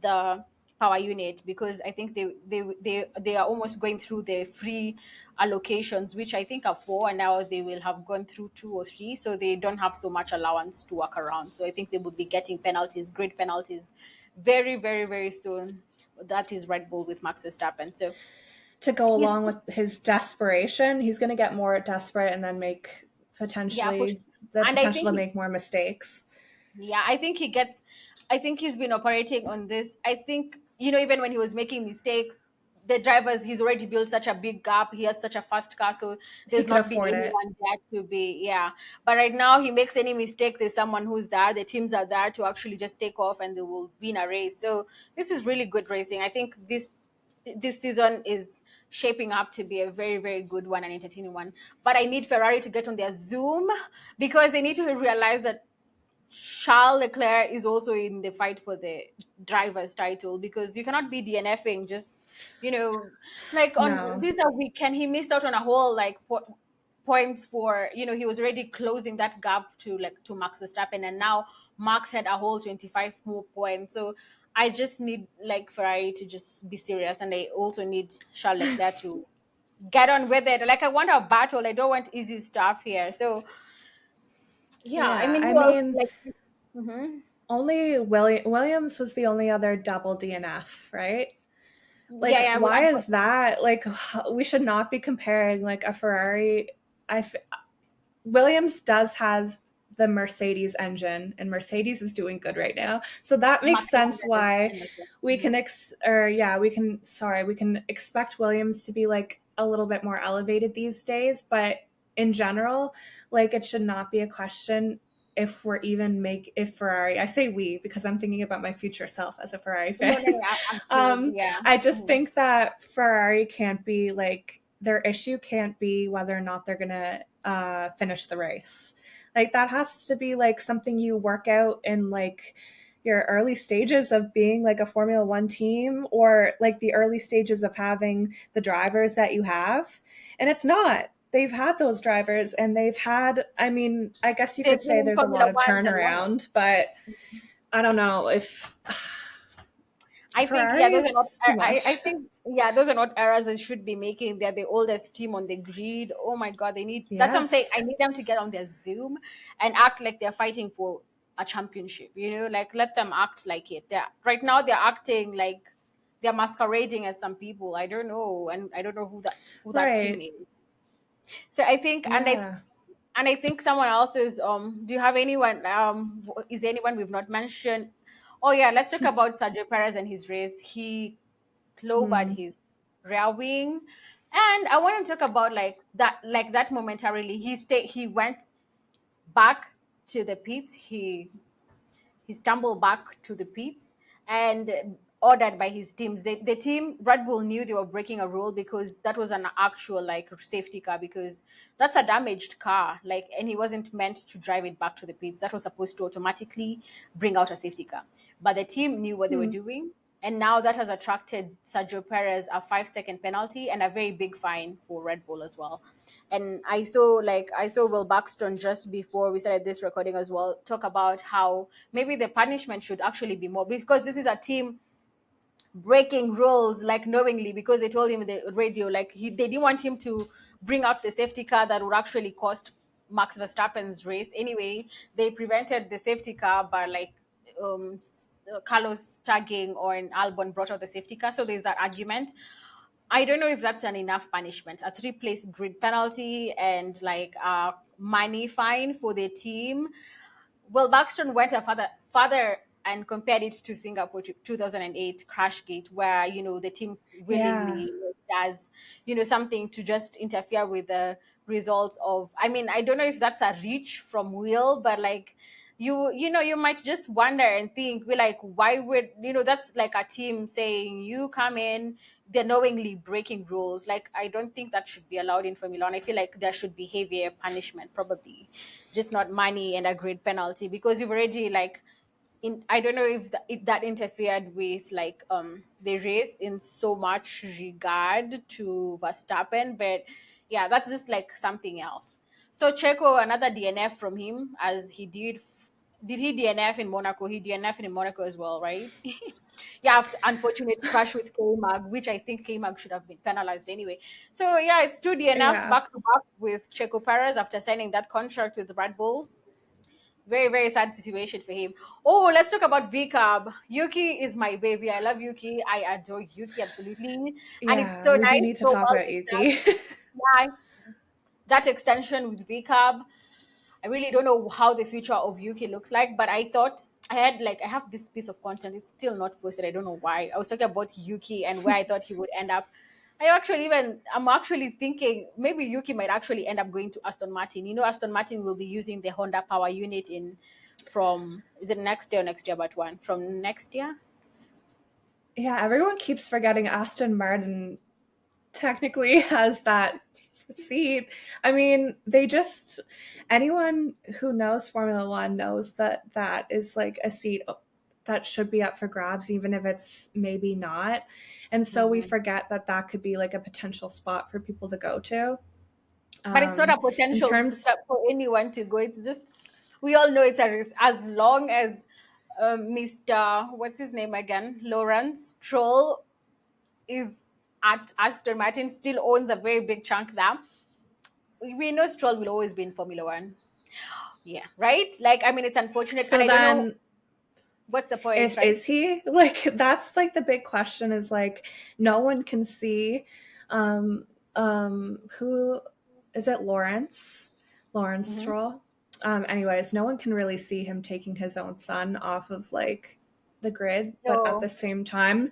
the power unit, because I think they are almost going through the free allocations, which I think are four, and now they will have gone through two or three, so they don't have so much allowance to work around. So I think they will be getting penalties, great penalties, very, very, very soon. That is Red Bull with Max Verstappen. So To go he's along with his desperation, he's going to get more desperate and then make yeah, for, potentially the and I potential think to make more mistakes. yeah, I think he's been operating on this. I think, even when he was making mistakes, the drivers, he's already built such a big gap. He has such a fast car. So He there's could not been afford it. anyone there to be, yeah. But right now, he makes any mistake, there's someone who's there. The teams are there to actually just take off and they will win a race. So this is really good racing. I think this season is shaping up to be a very, very good one and entertaining one. But I need Ferrari to get on their Zoom, because they need to realize that Charles Leclerc is also in the fight for the driver's title, because you cannot be DNFing just, like on No. this weekend he missed out on a whole like points for, he was already closing that gap to Max Verstappen, and now Max had a whole 25 more points. So I just need like Ferrari to just be serious, and I also need Charles Leclerc to get on with it. Like I want a battle. I don't want easy stuff here. So yeah, I Yeah, mean, I who else? mean, Like, hmm only Williams was the only other double DNF, right? yeah, Like, yeah. why is that? Like, we should not be comparing like a Ferrari. Williams does has the Mercedes engine, and Mercedes is doing good right now. So that makes sense McLaren why and we can we can expect Williams to be like a little bit more elevated these days, but in general, like it should not be a question if we're even make if Ferrari, I say we because I'm thinking about my future self as a Ferrari no, fan. no, no, absolutely, yeah. I just Mhm. think that Ferrari can't be like their issue can't be whether or not they're gonna finish the race. Like that has to be like something you work out in like your early stages of being like a Formula One team or like the early stages of having the drivers that you have. And it's not. They've had those drivers and they've had, I mean, I guess you They've could been say in there's a lot Formula of One and whatnot. turnaround, but I don't know if I think, yeah, Ferrari those are not. is too I much. think, yeah, those are not errors they should be making. They're the oldest team on the grid. Oh my God, they need. That's what I'm saying. I Yes. need them to get on their Zoom and act like they're fighting for a championship. Like let them act like it. They're right now. They're acting like they're masquerading as some people. I don't know, and I don't know who that team Right. is. So I think, Yeah. and I think someone else is. Do you have anyone? Is there anyone we've not mentioned? Oh yeah, let's talk about Sergio Perez and his race. He clobbered Hmm. his rear wing, and I want to talk about like that momentarily. He went back to the pits. He stumbled back to the pits and ordered by his teams. The team Red Bull knew they were breaking a rule because that was an actual like safety car, because that's a damaged car, like, and he wasn't meant to drive it back to the pits. That was supposed to automatically bring out a safety car, but the team knew what they were Hmm. doing. And now that has attracted Sergio Perez a 5-second penalty and a very big fine for Red Bull as well. And I saw Will Buxton just before we started this recording as well talk about how maybe the punishment should actually be more, because this is a team breaking rules like knowingly, because they told him in the radio like they didn't want him to bring out the safety car that would actually cost Max Verstappen's race. Anyway, they prevented the safety car by like Carlos tagging, or an Albon brought out the safety car. So there's that argument. I don't know if that's an enough punishment. A three-place grid penalty and like a money fine for the team. Well, Buxton went a further and compared it to Singapore 2008 Crashgate, where the team Yeah. willingly does something to just interfere with the results of. I mean, I don't know if that's a reach from Will, but like you might just wonder and think, we're like, why would that's like a team saying you come in, they're knowingly breaking rules. Like, I don't think that should be allowed in Formula One. I feel like there should be heavier punishment, probably just not money and a great penalty, because you've already like I don't know if that interfered with like the race in so much regard to Verstappen, but yeah, that's just like something else. So Checo, another DNF from him, as he did he DNF in Monaco? He DNF in Monaco as well, right? Yeah, after unfortunate crash with K-Mag, which I think K-Mag should have been penalized anyway. So yeah, it's two DNFs Yeah. back to back with Checo Perez after signing that contract with Red Bull. Very, very sad situation for him. Oh, let's talk about VCAB. Yuki is my baby. I love Yuki. I adore Yuki absolutely. And it's Yeah. so We do nice, need to so talk well about deserved. Yuki. Yeah, that extension with VCAB. I really don't know how the future of UK looks like, but I thought I have this piece of content. It's still not posted. I don't know why. I was talking about Yuki and where I thought he would end up. I'm actually thinking maybe Yuki might actually end up going to Aston Martin. Aston Martin will be using the Honda power unit in from is it next year or next year, but one from next year. Yeah, everyone keeps forgetting Aston Martin technically has that seat. I mean, anyone who knows Formula One knows that that is like a seat that should be up for grabs, even if it's maybe not. And so we Mhm. forget that that could be like a potential spot for people to go to. But it's not a In potential terms, for anyone to go. It's just we all know it's a risk as long as Mr. What's his name again? Lawrence Stroll is at Aston Martin, still owns a very big chunk there. We know Stroll will always be in Formula One. Yeah, right? Like, I mean, it's unfortunate, and so I don't know then what's the point, right? is he like, that's like the big question, is like no one can see who is it, Lawrence Hmm. Stroll. Anyways, no one can really see him taking his own son off of like the grid, but at the No. same time,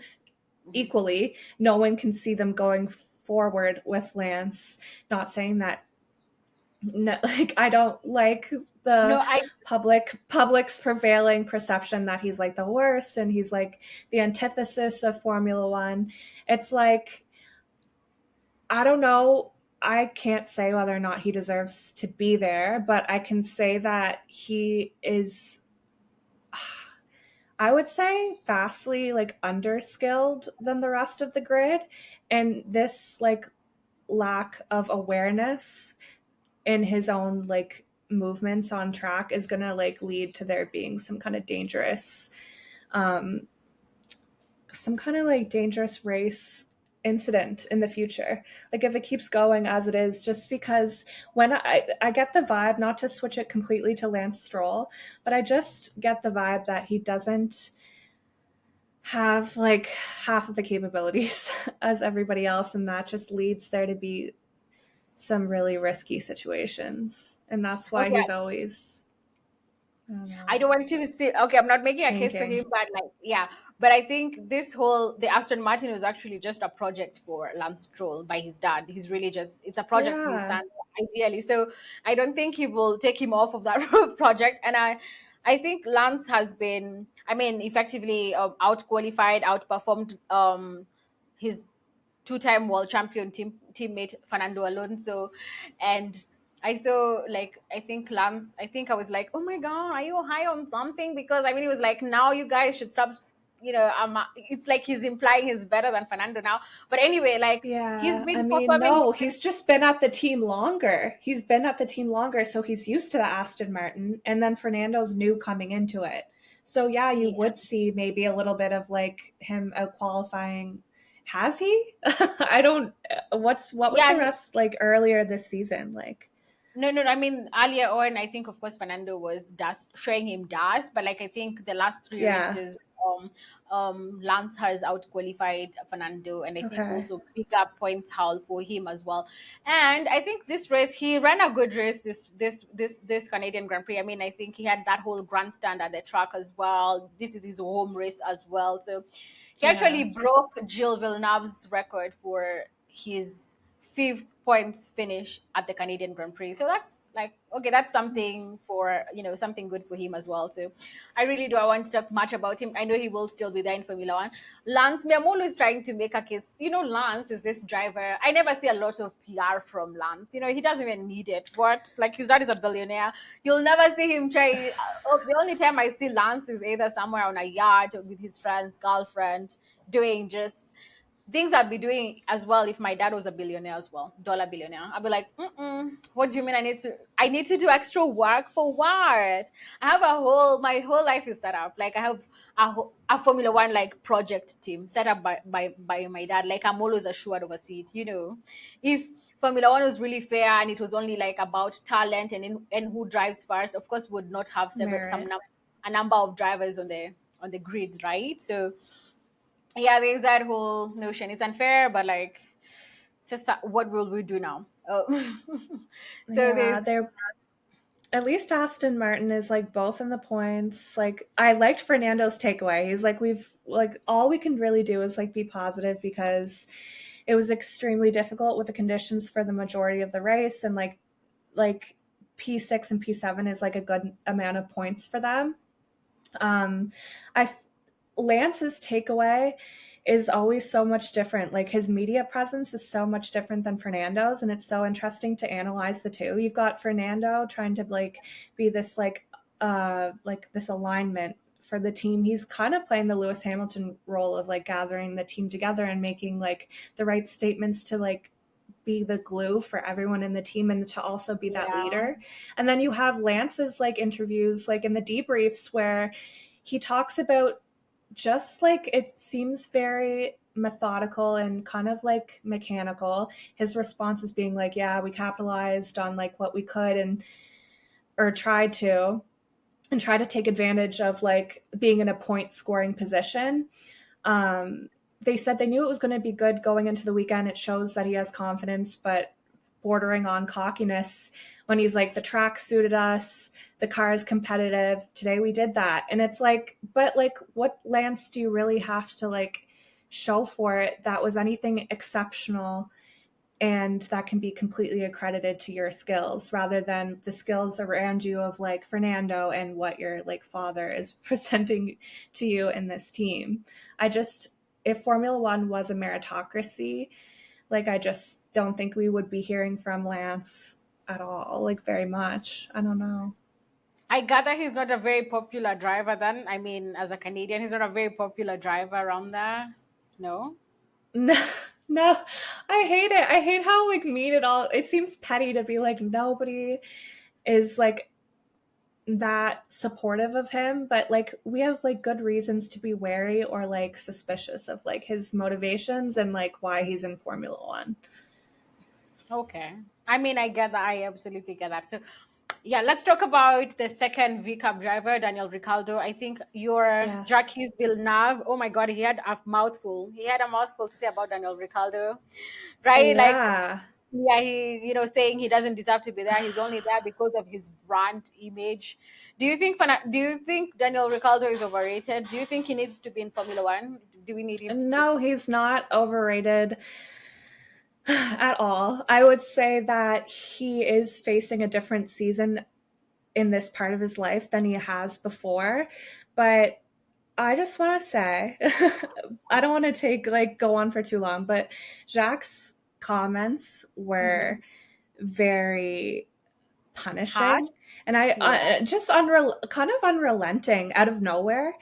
Mhm. equally, no one can see them going forward with Lance. Not saying that, no, like I don't like No, the I public's prevailing perception that he's like the worst and he's like the antithesis of Formula One. It's like, I don't know. I can't say whether or not he deserves to be there, but I can say that he is, I would say, vastly like underskilled than the rest of the grid. And this like lack of awareness in his own like movements on track is going to like lead to there being um some kind of like dangerous race incident in the future, like if it keeps going as it is. Just because when I get the vibe, not to switch it completely to Lance Stroll, but I just get the vibe that he doesn't have like half of the capabilities as everybody else, and that just leads there to be some really risky situations, and that's why okay. he's always, I don't I know, don't want to say, okay, I'm not making a case for him, tanking. but like, yeah. But I think this whole, the Aston Martin was actually just a project for Lance Stroll by his dad. He's really just, it's a project for his Yeah, son, ideally. So I don't think he will take him off of that project. And I think Lance has been, I mean, effectively out qualified, outperformed his two-time world champion teammate Fernando Alonso, and I saw like I think Lance. I think I was like, oh my god, are you high on something? Because I mean, he was like, now you guys should stop. You know, it's like he's implying he's better than Fernando now. But anyway, like he's yeah. I been mean, performing. no, he's just been at the team longer. He's been at the team longer, so he's used to the Aston Martin, and then Fernando's new coming into it. So yeah, you Yeah, would see maybe a little bit of like him out qualifying. Has he? I don't. What was yeah. the rest like earlier this season? Like, No, no, no. I mean, earlier on, I think, of course, Fernando was dust, showing him dust, but like I think the last three yeah, races, Lance has out qualified Fernando, and I think okay, also bigger points haul for him as well. And I think this race, he ran a good race. This Canadian Grand Prix. I mean, I think he had that whole grandstand at the track as well. This is his home race as well, so he yeah. actually broke Gilles Villeneuve's record for his fifth points finish at the Canadian Grand Prix. So that's like okay, that's something for something good for him as well. So I really do. I want to talk much about him. I know he will still be there in Formula One. Lance, me, I'm always trying to make a case. Lance is this driver. I never see a lot of PR from Lance. He doesn't even need it. But like his dad is a billionaire. You'll never see him try. The only time I see Lance is either somewhere on a yacht with his friend's girlfriend doing just things I'd be doing as well if my dad was a billionaire as well, dollar billionaire. I'd be like, what do you mean I need to do extra work for what? I have my whole life is set up. Like I have a Formula One like project team set up by my dad. Like I'm always assured of a seat. If Formula One was really fair and it was only like about talent and who drives first, of course, would not have Merit. a number of drivers on the grid, right? So yeah, there's that whole notion. It's unfair, but like, it's just what will we do now? Oh. So Yeah, there's they're, at least Aston Martin is like both in the points. Like, I liked Fernando's takeaway. He's like, we've like, all we can really do is like be positive, because it was extremely difficult with the conditions for the majority of the race, and like P6 and P7 is like a good amount of points for them. Um I Lance's takeaway is always so much different. Like, his media presence is so much different than Fernando's, and it's so interesting to analyze the two. You've got Fernando trying to like be this like this alignment for the team. He's kind of playing the Lewis Hamilton role of like gathering the team together and making like the right statements to like be the glue for everyone in the team and to also be that Yeah. leader. And then you have Lance's like interviews, like in the debriefs, where he talks about just like it seems very methodical and kind of like mechanical. His response is being like, yeah, we capitalized on like what we could and or tried to and try to take advantage of like being in a point scoring position. They said they knew it was going to be good going into the weekend. It shows that he has confidence, but bordering on cockiness when he's like, the track suited us, the car is competitive. Today we did that. And it's like, but like, what Lance do you really have to like show for it that was anything exceptional and that can be completely accredited to your skills rather than the skills around you of like Fernando and what your like father is presenting to you in this team. I just, if Formula One was a meritocracy, like I just don't think we would be hearing from Lance at all, like very much. I don't know. I gather he's not a very popular driver then. I mean, as a Canadian, he's not a very popular driver around there. No? No, no, I hate it. I hate how like mean it all. It seems petty to be like nobody is like that supportive of him, but like we have like good reasons to be wary or like suspicious of like his motivations and like why he's in Formula One. Okay. I mean, I get that. I absolutely get that. So, yeah, let's talk about the second V Cup driver, Daniel Ricciardo. I think your Yes. Jacques Villeneuve, oh my God, he had a mouthful. He had a mouthful to say about Daniel Ricciardo, right? Like, Yeah. yeah, saying he doesn't deserve to be there. He's only there because of his brand image. Do you think Daniel Ricciardo is overrated? Do you think he needs to be in Formula One? Do we need him to No, just he's not overrated at all. I would say that he is facing a different season in this part of his life than he has before. But I just want to say, I don't want to take like go on for too long, but Jacques' comments were Mhm. very Hard? punishing and I Yeah. just kind of unrelenting out of nowhere.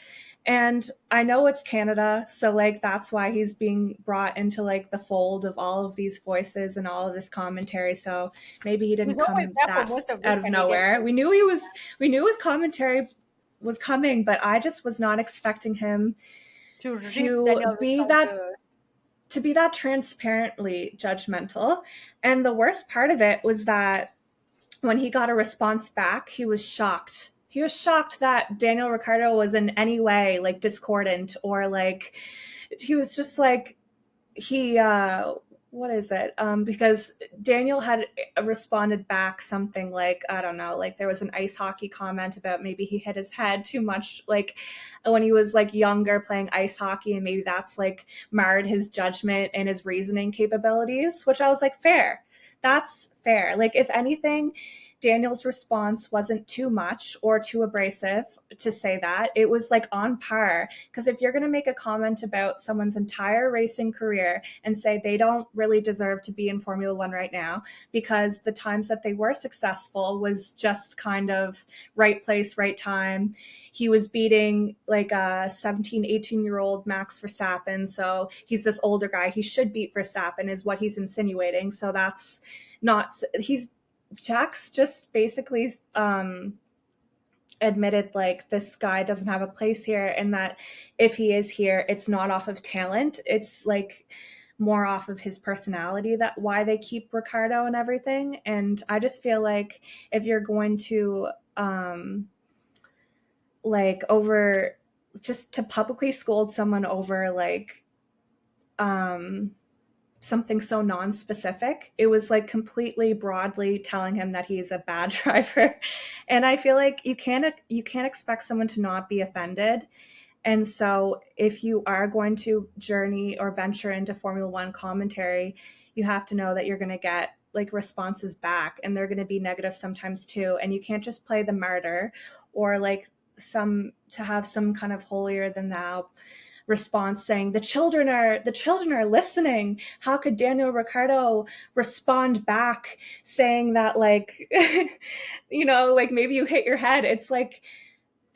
And I know it's Canada, so like that's why he's being brought into like the fold of all of these voices and all of this commentary. So maybe he He's didn't always come there for that most of these out of Canadian nowhere. races. We knew his commentary was coming, but I just was not expecting him To rip to Daniel be that Ricciardo. transparently judgmental. And the worst part of it was that when he got a response back, he was shocked. He was shocked that Daniel Ricciardo was in any way like discordant or like he was just like he what is it? Because Daniel had responded back something like, I don't know, like there was an ice hockey comment about maybe he hit his head too much, like when he was like younger playing ice hockey, and maybe that's like marred his judgment and his reasoning capabilities, which I was like, fair. That's fair. Like, if anything, Daniel's response wasn't too much or too abrasive to say that. It was like on par. Because if you're going to make a comment about someone's entire racing career and say they don't really deserve to be in Formula One right now because the times that they were successful was just kind of right place, right time. He was beating like a 17, 18-year-old Max Verstappen. So he's this older guy. He should beat Verstappen, is what he's insinuating. So that's not, he's, Jax just basically admitted like this guy doesn't have a place here, and that if he is here, it's not off of talent. It's like more off of his personality, that why they keep Ricardo and everything. And I just feel like if you're going to like over just to publicly scold someone over like um something so non-specific, it was like completely broadly telling him that he's a bad driver. And I feel like you can't expect someone to not be offended. And so if you are going to journey or venture into Formula One commentary, you have to know that you're going to get like responses back, and they're going to be negative sometimes too. And you can't just play the martyr or like some to have some kind of holier than thou response saying the children are listening. How could Daniel Ricciardo respond back saying that like like maybe you hit your head? It's like,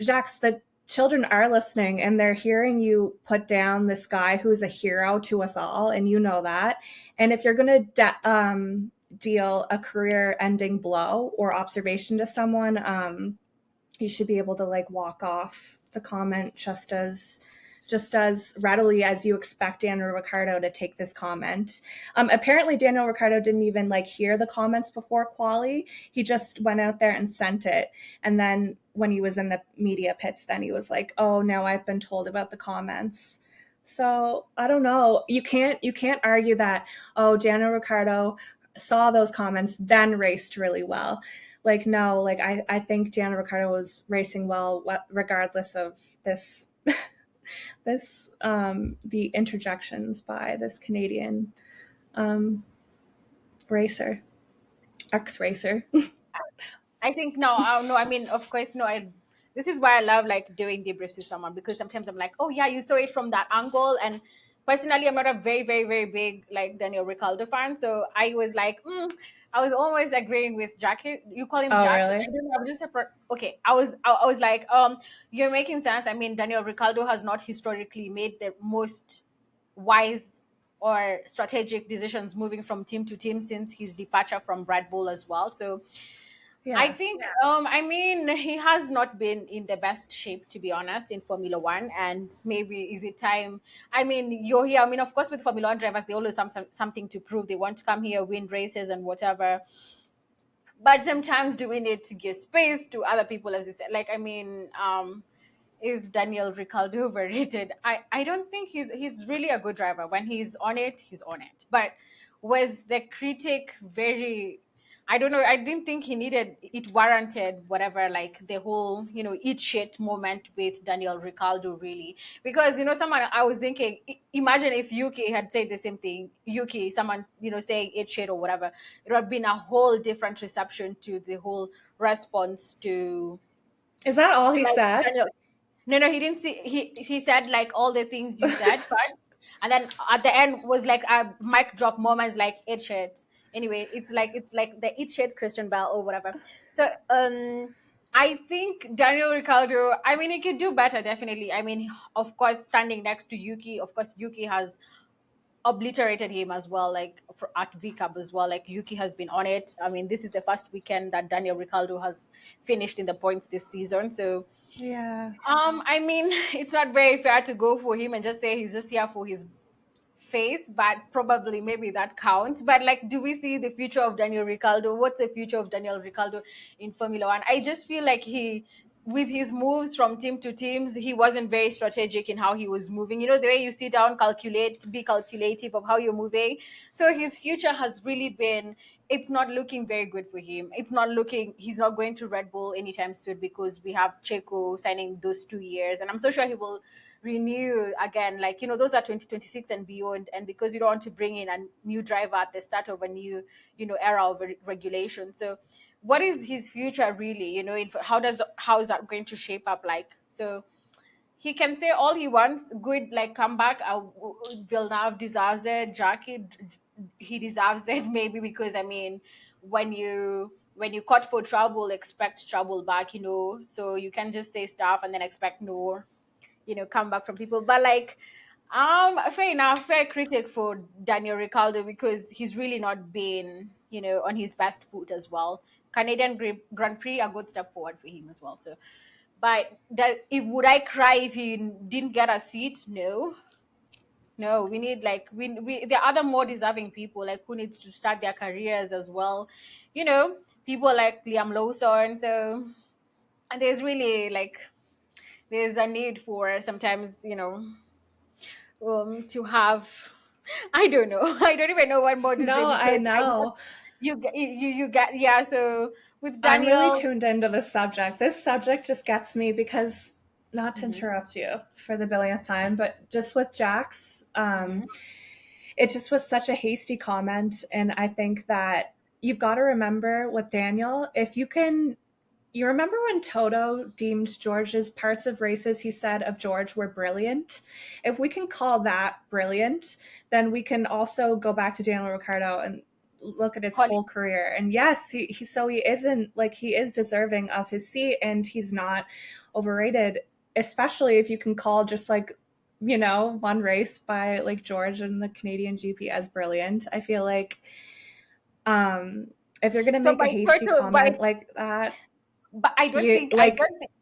Jacques, that children are listening and they're hearing you put down this guy who's a hero to us all, and you know that. And if you're going to deal a career ending blow or observation to someone, you should be able to like walk off the comment just as readily as you expect Daniel Ricciardo to take this comment. Apparently, Daniel Ricciardo didn't even like hear the comments before quali. He just went out there and sent it. And then when he was in the media pits, then he was like, "Oh, now I've been told about the comments." So I don't know. You can't argue that. Oh, Daniel Ricciardo saw those comments, then raced really well. Like no, like I think Daniel Ricciardo was racing well, regardless of the interjections by this Canadian um, racer, ex-racer. I think no, no. I mean, of course, no. I. This is why I love like doing debriefs with someone, because sometimes I'm like, oh yeah, you saw it from that angle. And personally, I'm not a very, very, very big like Daniel Ricciardo fan, so I was like, I was almost agreeing with Jackie. You call him Oh, Jack? I really? don't know. I was just okay. I was like, you're making sense. I mean, Daniel Ricciardo has not historically made the most wise or strategic decisions moving from team to team since his departure from Red Bull as well. So I Yeah. think, I mean, he has not been in the best shape, to be honest, in Formula One. And maybe is it time? I mean, you're here. I mean, of course, with Formula One drivers, they always have something to prove. They want to come here, win races, and whatever. But sometimes do we need to give space to other people, as you said? Like, I mean, is Daniel Ricciardo overrated? I don't think he's really a good driver. When he's on it, he's on it. But was the critic very, I don't know, I didn't think he needed it, warranted whatever, like the whole, eat shit moment with Daniel Ricciardo, really. Because, someone, I was thinking, imagine if Yuki had said the same thing. Yuki, someone, saying eat shit or whatever, it would have been a whole different reception to the whole response Is that all to he like said? Daniel. No, he didn't see. He said like all the things you said first, and then at the end was like a mic drop moments like it shit. Anyway, it's like the it shit Christian Bell or whatever. So I think Daniel Ricciardo. I mean, he could do better, definitely. I mean, of course, standing next to Yuki, of course, Yuki has obliterated him as well, like at VCAP as well. Like Yuki has been on it. I mean, this is the first weekend that Daniel Ricciardo has finished in the points this season, so Yeah. I mean, it's not very fair to go for him and just say he's just here for his face, but probably maybe that counts. But like, do we see the future of Daniel Ricciardo? What's the future of Daniel Ricciardo in Formula One? I just feel like with his moves from team to teams, he wasn't very strategic in how he was moving. You know, the way you sit down, be calculative of how you're moving. So his future has really been, it's not looking very good for him. He's not going to Red Bull anytime soon because we have Checo signing those 2 years. And I'm so sure he will renew again, like, those are 2026 and beyond. And because you don't want to bring in a new driver at the start of a new, era of regulation. So what is his future really, how is that going to shape up, like? So he can say all he wants, good, like comeback. Villeneuve deserves it. Jackie, he deserves it, maybe, because I mean, when you caught for trouble, expect trouble back. So you can just say stuff and then expect no, comeback from people. But like, fair enough, fair critic for Daniel Ricciardo, because he's really not been, on his best foot as well. Canadian Grand Prix, a good step forward for him as well. So, but would I cry if he didn't get a seat? No, no. We need, like, there are other more deserving people, like, who needs to start their careers as well. People like Liam Lawson. So there's really, like, there's a need for sometimes, to have, I don't know. I don't even know what more to say, No, I because I got, know. you get, yeah. So with I'm really Daniel. tuned into this subject. This subject just gets me because, not to Mhm, interrupt you for the billionth time, but just with Jax, mhm. it just was such a hasty comment. And I think that you've got to remember with Daniel, if you can, you remember when Toto deemed George's parts of races he said of George were brilliant? If we can call that brilliant, then we can also go back to Daniel Ricciardo and look at his Colin. whole career. And yes, he isn't, like, he is deserving of his seat and he's not overrated. especially if you can call just like, one race by like George and the Canadian GP as brilliant. I feel like if you're gonna So make a by hasty personal, comment like that, but you like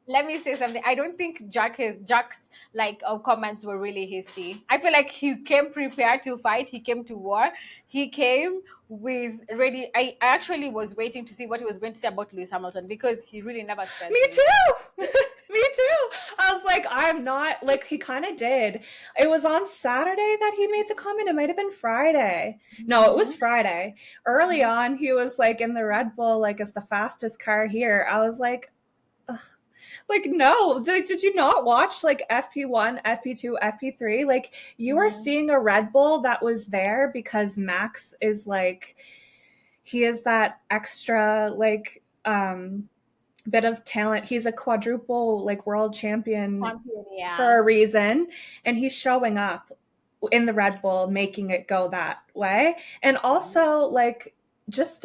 let me say something. I don't think Jack's like comments were really hasty. I feel like he came prepared to fight. He came to war. He came with ready. I actually was waiting to see what he was going to say about Lewis Hamilton, because he really never spares me Lewis. too. Me too. I was like, I'm not like he kind of did. It was on Saturday that he made the comment. It might have been Friday. No, it was Mhm. Friday. Early on, he was like in the Red Bull, like as the fastest car here. I was like no, did you not watch like FP1, FP2, FP3? Like you are Mhm. seeing a Red Bull that was there because Max is like he is that extra like bit of talent. He's a quadruple like world champion Champion, for yeah. a reason, and he's showing up in the Red Bull, making it go that way. And also, like, just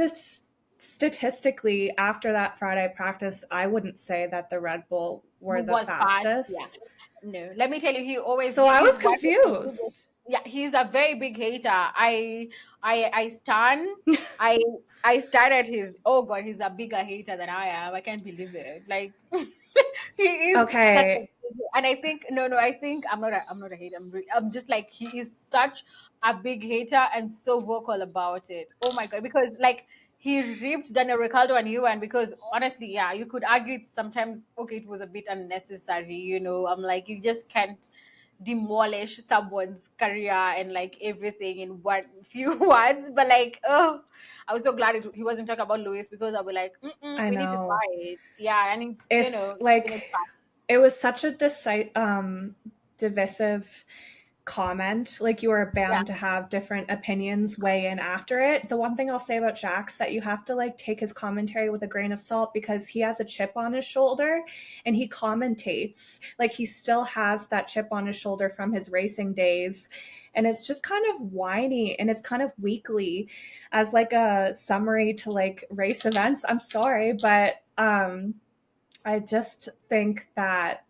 statistically, after that Friday practice, I wouldn't say that the Red Bull were Who the was fast? Yeah. fastest. No, let me tell you, he always So he I is was one of the biggest. confused. Yeah, he's a very big hater. I stan. I I started his. Oh God, he's a bigger hater than I am. I can't believe it. Like he is such a. Okay. And I think no, I think I'm not a hater. I'm just like he is such a big hater and so vocal about it. Oh my God, because like he ripped Daniel Ricciardo and you, and because honestly, yeah, you could argue it sometimes. Okay, it was a bit unnecessary. I'm like, you just can't demolish someone's career and like everything in one few words. But like, oh, I was so glad he wasn't talking about Lewis, because I'll be like, I we need to know. fight. Yeah, and it's If it's been a like it was such a divisive comment, like you are yeah, bound to have different opinions weigh in after it. The one thing I'll say about Jax that you have to like take his commentary with a grain of salt, because he has a chip on his shoulder and he commentates like he still has that chip on his shoulder from his racing days, and it's just kind of whiny and it's kind of weekly as like a summary to like race events. I'm sorry, but I just think that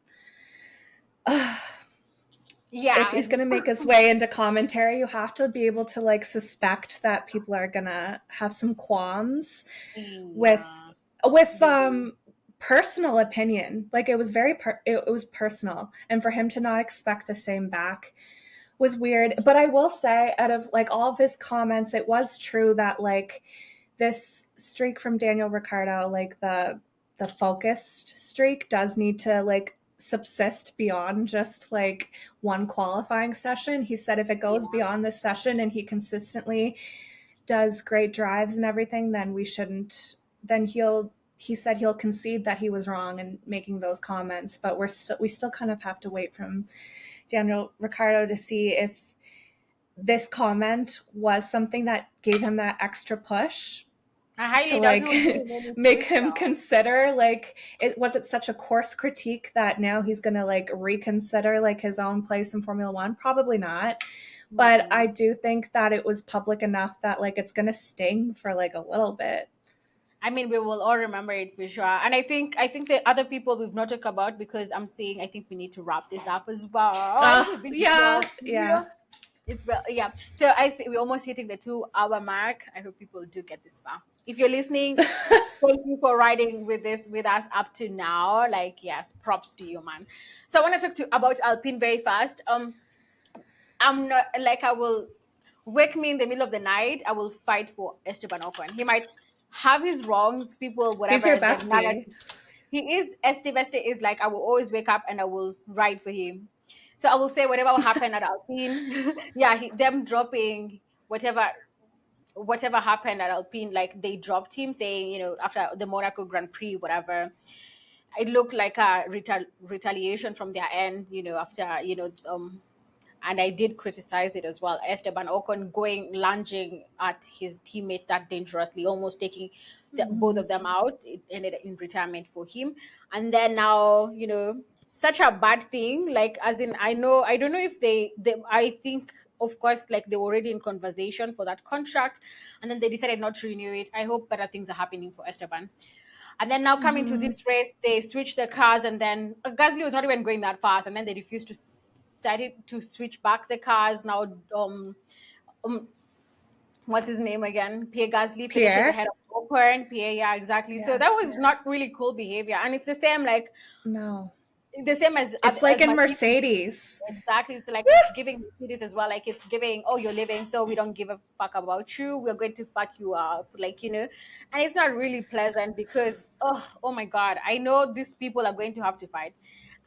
if yeah, he's going to make his way into commentary, you have to be able to like suspect that people are going to have some qualms with yeah. with They do. personal opinion. Like it was it was personal, and for him to not expect the same back was weird. But I will say, out of like all of his comments, it was true that like this streak from Daniel Ricciardo, like the focused streak, does need to like subsist beyond just like one qualifying session. He said if it goes Yeah. beyond this session and he consistently does great drives and everything, then we shouldn't. Then he said he'll concede that he was wrong in making those comments, but we still kind of have to wait from Daniel Ricciardo to see if this comment was something that gave him that extra push I to highly doubt he like was giving any make push him now. consider like it was it such a coarse critique that now he's gonna like reconsider like his own place in Formula One? Probably not. But I Mm-mm. do think that it was public enough that like it's gonna sting for like a little bit. I mean, we will all remember it for sure. And I think the other people we've not talked about, because I'm saying I think we need to wrap this up as well. We've been Yeah, yeah. here. It's well, yeah. So I think we're almost hitting the 2 hour mark. I hope people do get this far. If you're listening, thank you for riding with us up to now. Like, yes, props to you, man. So I want to talk to about Alpine very fast. I'm not like I will wake me in the middle of the night. I will fight for Esteban Ocon. He might have his wrongs, people, He's your whatever the bestie. narrative. He is Este is like I will always wake up and I will ride for him. So I will say whatever will happen at Alpine. Yeah, them dropping whatever happened at Alpine, like they dropped him, saying after the Monaco Grand Prix, whatever. It looked like a retaliation from their end. After and I did criticize it as well. Esteban Ocon going lunging at his teammate that dangerously, almost taking both Mm-hmm. of them out. It ended in retirement for him. And then now, such a bad thing. Like, as in, I don't know if they I think, of course, like they were already in conversation for that contract, and then they decided not to renew it. I hope better things are happening for Esteban. And then now coming to Mm-hmm. this race, they switched the cars, and then Gasly was not even going that fast, and then they refused to set it to switch back the cars. Now, um what's his name again? Pierre Gasly finishes Pierre? ahead of Open. Pierre, yeah, exactly. So Yeah. that was not really cool behavior, and it's the same like No. the same It's like as in Mercedes. Mercedes. Exactly. It's like it's giving Mercedes as well. Like it's giving, oh, you're leaving, so we don't give a fuck about you. We're going to fuck you up. Like, and it's not really pleasant because, oh my God, I know these people are going to have to fight.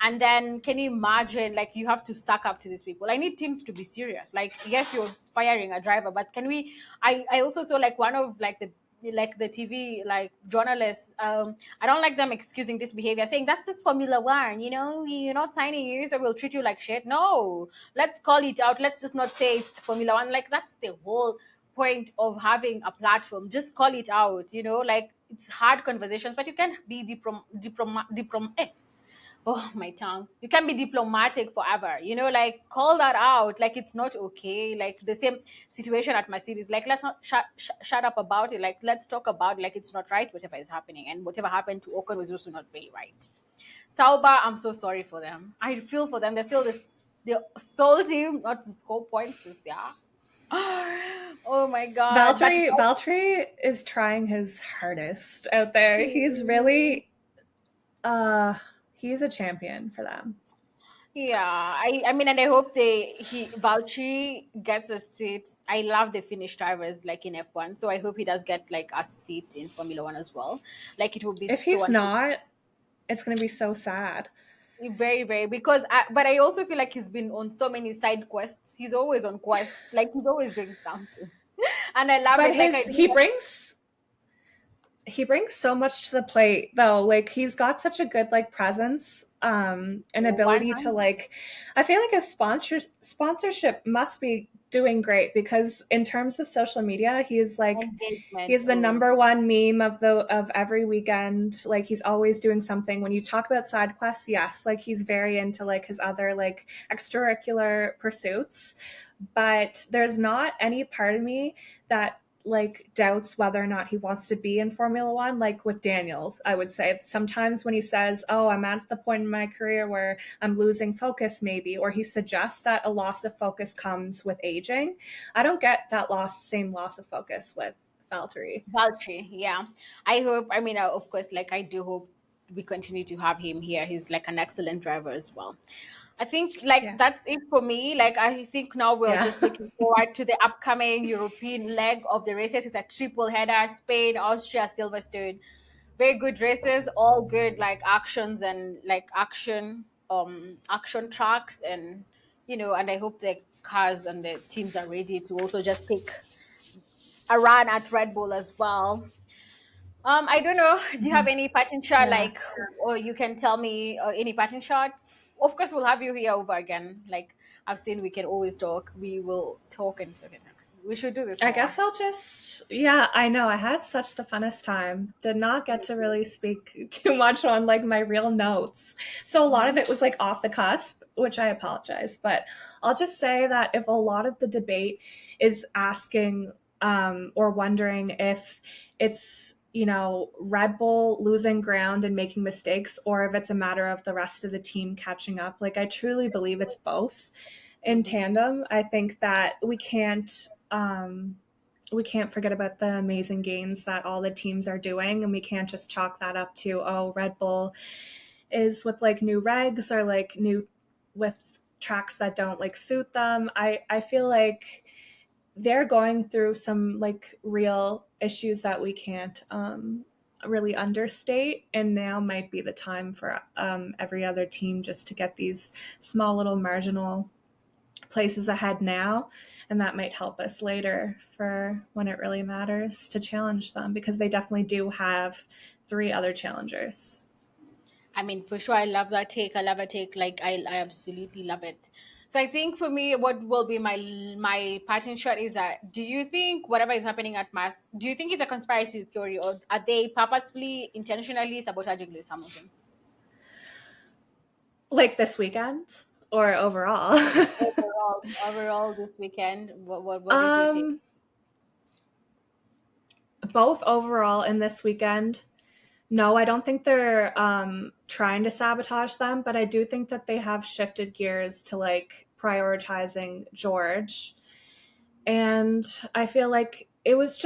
And then can you imagine, like, you have to suck up to these people? I need teams to be serious. Like, yes, you're firing a driver, but can we? I also saw like one of like the TV like journalists. I don't like them excusing this behavior, saying that's just Formula One. You're not signing you, so we'll treat you like shit. No, let's call it out. Let's just not say it's Formula One. Like that's the whole point of having a platform. Just call it out. Like it's hard conversations, but you can be oh my tongue, you can be diplomatic forever, like call that out, like it's not okay. Like the same situation at Mercedes, like let's not shut up about it, like let's talk about it, like it's not right whatever is happening, and whatever happened to Ocon was also not very right. Sauber, I'm so sorry for them. I feel for them. They're still the sole team not to score points this year. Oh my god, but Valtteri is trying his hardest out there. He's really he's a champion for them. yeah, I mean, and I hope Valtteri gets a seat. I love the Finnish drivers like in F1, so I hope he does get like a seat in Formula One as well. Like it will be If so he's not, it's going to be so sad. very very because but I also feel like he's been on so many side quests. He's always on quests, like he's always doing something, and I love But it. Like I his he brings so much to the plate though. Like he's got such a good like presence and one ability to hand like I feel like his sponsorship must be doing great because in terms of social media engagement. he's the Oh, number one meme of every weekend. Like he's always doing something. When you talk about side quests, yes, like he's very into like his other like extracurricular pursuits, but there's not any part of me that like doubts whether or not he wants to be in Formula One. Like with Daniels, I would say sometimes when he says, "Oh, I'm at the point in my career where I'm losing focus," maybe, or he suggests that a loss of focus comes with aging. I don't get that same loss of focus with Valtteri. Valtteri, yeah. I hope. I mean, of course, like I do hope we continue to have him here. He's like an excellent driver as well. I think like Yeah, that's it for me. Like I think now we're yeah. just looking forward to the upcoming European leg of the races. It's a triple header: Spain, Austria, Silverstone. Very good races, all good like actions and like action tracks, and and I hope the cars and the teams are ready to also just take a run at Red Bull as well. I don't know. Do you have any pattern shot, Yeah. like, or you can tell me any pattern shots? Of course, we'll have you here over again. Like I've seen, we can always talk. We will talk and talk and talk. We should do this I more. guess I'll just, yeah, I know. I had such the funnest time. Did not get Me to too. really speak too much on like my real notes. So a lot of Mhm. it was like off the cusp, which I apologize. But I'll just say that if a lot of the debate is asking or wondering if it's, Red Bull losing ground and making mistakes, or if it's a matter of the rest of the team catching up, like I truly believe it's both in Mhm. tandem. I think that we can't forget about the amazing gains that all the teams are doing, and we can't just chalk that up to, oh, Red Bull is with like new regs or like new with tracks that don't like suit them. I feel like they're going through some like real issues that we can't really understate, and now might be the time for every other team just to get these small little marginal places ahead now, and that might help us later for when it really matters to challenge them, because they definitely do have three other challengers. I mean, for sure, I love that take. I love a take. Like I absolutely love it. So I think for me, what will be my pattern shot is that, do you think whatever is happening at Mass, do you think it's a conspiracy theory, or are they purposefully, intentionally sabotaging Lewis Hamilton? Like this weekend or overall? Overall this weekend, what is your take? um Both overall and this weekend. No, I don't think they're trying to sabotage them, but I do think that they have shifted gears to like prioritizing George. And I feel like it was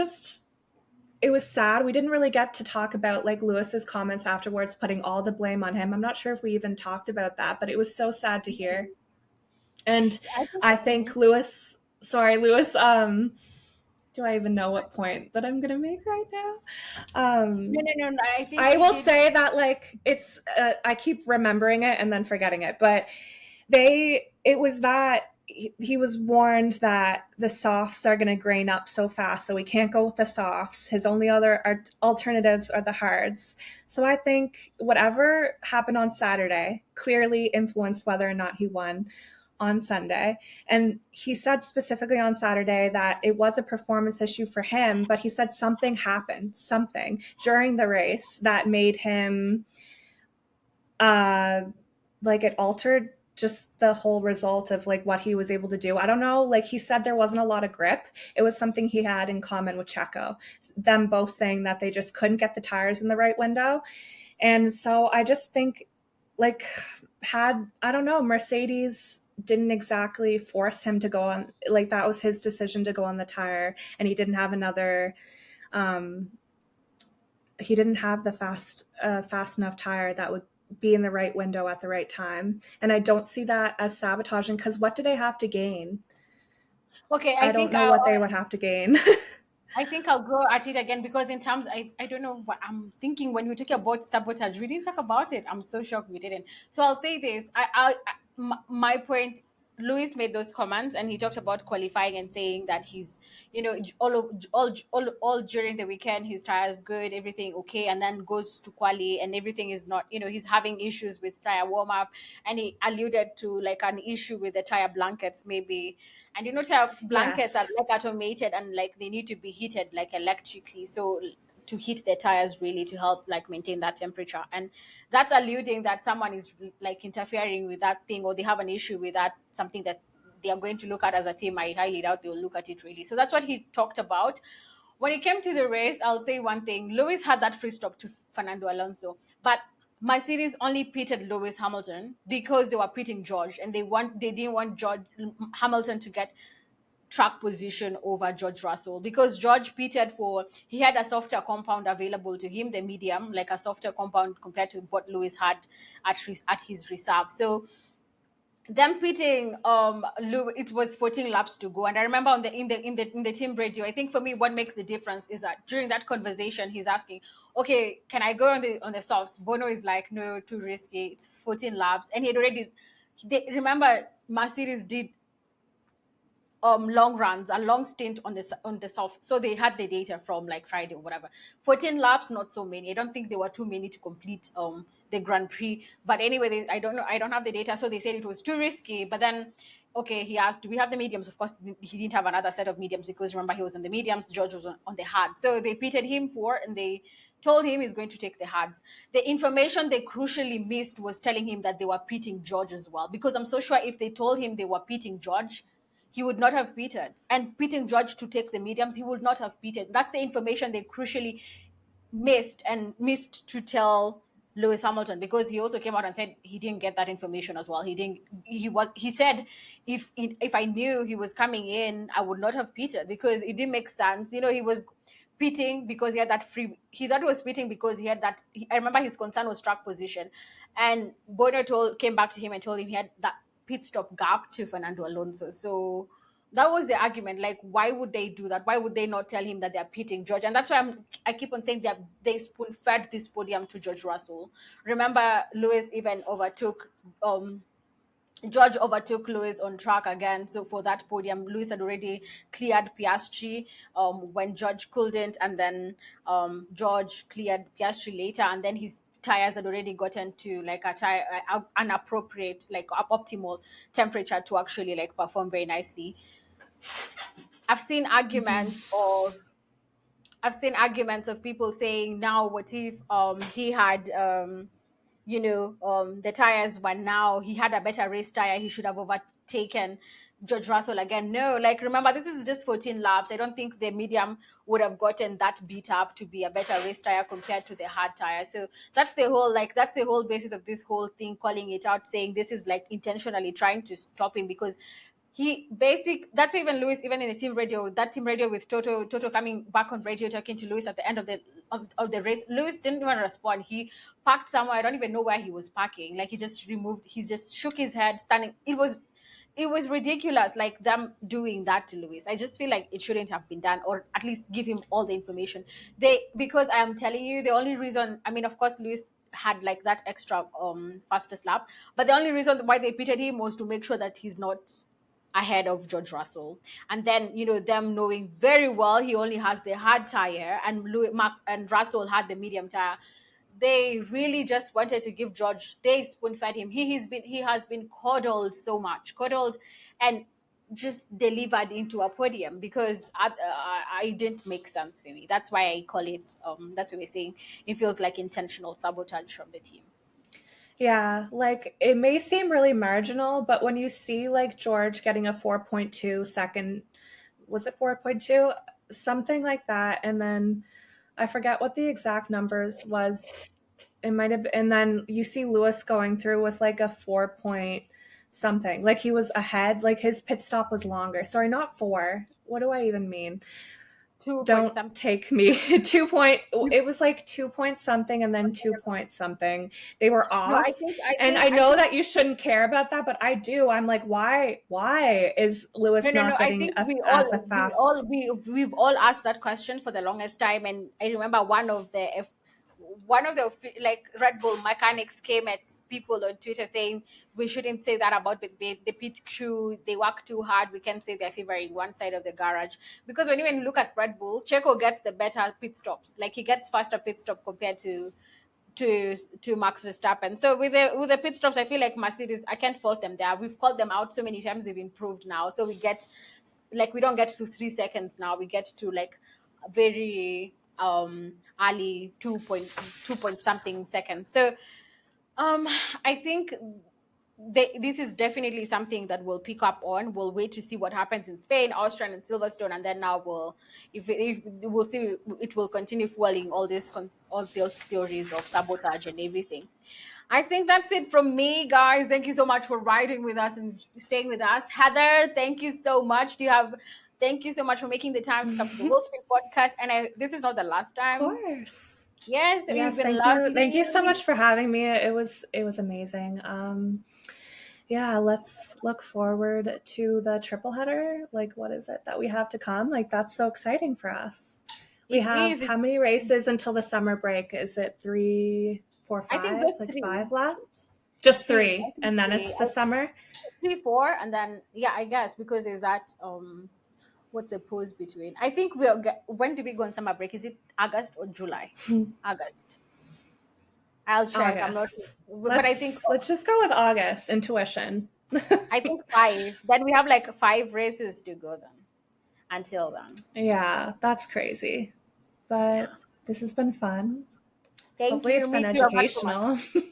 sad. We didn't really get to talk about like Lewis's comments afterwards, putting all the blame on him. I'm not sure if we even talked about that, but it was so sad to hear. And I think. I think Mhm. Lewis, do I even know what point that I'm gonna make right now? No, Um, no, no, no. I think I he will did. say that like I keep remembering it and then forgetting it, but it was that he was warned that the softs are going to grain up so fast, so we can't go with the softs. His only other alternatives are the hards. So I think whatever happened on Saturday clearly influenced whether or not he won on Sunday. And he said specifically on Saturday that it was a performance issue for him, but he said something during the race that made him uh like it altered just the whole result of like what he was able to do. I don't know, like he said there wasn't a lot of grip. It was something he had in common with Checo. Them both saying that they just couldn't get the tires in the right window. And so I just think like had I don't know, Mercedes didn't exactly force him to go on, like that was his decision to go on the tire, and he didn't have another um he didn't have the fast enough tire that would be in the right window at the right time. And I don't see that as sabotaging because what do they have to gain? Okay, I don't know what they would have to gain. I think I'll go at it again because in terms, I don't know what I'm thinking when we talk about sabotage. We didn't talk about it. I'm so shocked we didn't. So I'll say this. My point. Lewis made those comments and he talked about qualifying and saying that he's, all during the weekend his tires good, everything okay, and then goes to quali and everything is not, he's having issues with tire warm up, and he alluded to like an issue with the tire blankets maybe. And tire blankets are Yes. like automated and like they need to be heated like electrically, so to heat the tires really to help like maintain that temperature. And that's alluding that someone is like interfering with that thing, or they have an issue with that, something that they are going to look at as a team. I highly doubt they'll look at it really. So that's what he talked about. When it came to the race, I'll say one thing. Lewis had that free stop to Fernando Alonso, but Mercedes only pitted Lewis Hamilton because they were pitting George, and they didn't want George Hamilton to get track position over George Russell, because George pitted for, he had a softer compound available to him, the medium, like a softer compound compared to what Lewis had at his reserve. So them pitting it was 14 laps to go. And I remember on the in the team radio, I think for me what makes the difference is that during that conversation he's asking, okay, can I go on the softs? Bono is like, no, too risky, it's 14 laps. And he had already, they remember Mercedes did long runs, a long stint on the soft, so they had the data from like Friday or whatever. 14 laps, not so many. I don't think there were too many to complete the Grand Prix, but anyway, I don't know, I don't have the data, so they said it was too risky. But then, okay, he asked, do we have the mediums? Of course he didn't have another set of mediums, because remember he was on the mediums, George was on the hard, so they pitted him for, and they told him he's going to take the hards. The information they crucially missed was telling him that they were pitting George as well, because I'm so sure if they told him they were pitting George, he would not have pitted. And pitting George to take the mediums, he would not have pitted. That's the information they crucially missed to tell Lewis Hamilton, because he also came out and said he didn't get that information as well. He said, if I knew he was coming in, I would not have pitted, because it didn't make sense. He was pitting because he had that free, he thought he was pitting because he had that, I remember his concern was track position. And Bono came back to him and told him he had that pit stop gap to Fernando Alonso. So that was the argument. Like, why would they do that? Why would they not tell him that they're pitting George? And that's why I keep on saying that they spoon fed this podium to George Russell. Remember, Lewis even overtook George overtook Lewis on track again. So for that podium, Lewis had already cleared Piastri when George couldn't, and then George cleared Piastri later, and then his tires had already gotten to like an appropriate, like optimal temperature to actually like perform very nicely. I've seen Mhm. arguments of I've seen arguments of people saying, now what if he had the tires were, now he had a better race tire, he should have overtaken George Russell again. No, like remember, this is just 14 laps. I don't think the medium would have gotten that beat up to be a better race tire compared to the hard tire. So that's the whole basis of this whole thing, calling it out, saying this is like intentionally trying to stop him because that's why even Lewis, even in the team radio, that team radio with Toto coming back on radio talking to Lewis at the end of the race, Lewis didn't even respond. He parked somewhere. I don't even know where he was parking. Like he just shook his head, standing. It was ridiculous, like them doing that to Lewis. I just feel like it shouldn't have been done, or at least give him all the information. Because I am telling you, the only reason, I mean, of course, Lewis had like that extra fastest lap, but the only reason why they pitted him was to make sure that he's not ahead of George Russell. And then, them knowing very well he only has the hard tire and Mark and Russell had the medium tire. They really just wanted to give George, they spoon fed him. He has been coddled and just delivered into a podium because I didn't make sense for me. That's why I call it, that's what we're saying. It feels like intentional sabotage from the team. Yeah, like it may seem really marginal, but when you see like George getting a 4.2 second, was it 4.2? Something like that. And then I forget what the exact numbers was. It might have, and then you see Lewis going through with like a 4 point something. Like he was ahead, like his pit stop was longer. Sorry, not four. What do I even mean? 2 point Don't something. take me 2 point, it was like 2 point something and then 2 point something. They were No, I off. think I And think I I know think that you shouldn't care about that, but I do. I'm like, why is No, Lewis no, no. not I getting think we as a all, we all, fast? we've all asked that question for the longest time, and I remember like Red Bull mechanics came at people on Twitter saying we shouldn't say that about the pit crew. They work too hard. We can't say they're favoring one side of the garage because when you even look at Red Bull, Checo gets the better pit stops. Like he gets faster pit stop compared to Max Verstappen. So with the pit stops, I feel like Mercedes, I can't fault them there. We've called them out so many times; they've improved now. So we don't get to 3 seconds now. We get to like very early 2 point something seconds. So um, I think this is definitely something that we'll pick up on. We'll wait to see what happens in Spain, Austria, and Silverstone, and then now if we'll see, it will continue fueling all those theories of sabotage and everything. I think that's it from me, guys. Thank you so much for riding with us and staying with us. Heather, thank you so much. Thank you so much for making the time to come to the Will Speak podcast. And this is not the last Of time. course. Yes, you've Yes, been thank you. Thank you so lovely. much for having me. It was amazing. Yeah, let's look forward to the triple header. Like, what is it that we have to come? Like, that's so exciting for us. We It have is. how many races until the summer break? Is it three, four, I think five? those Like three. five left? Just Three. I three, think and then three. it's the summer. 4, and then yeah, I guess because is that what's the pause between? I think when do we go on summer break? Is it August or July? August. I'll check. I'm not sure. August. But Let's just go with August. Intuition. I think 5. Then we have like 5 races to go then until then. Yeah, that's crazy. Yeah. But this has been fun. Thank Hopefully, you. it's been Me too. I've had so much. educational.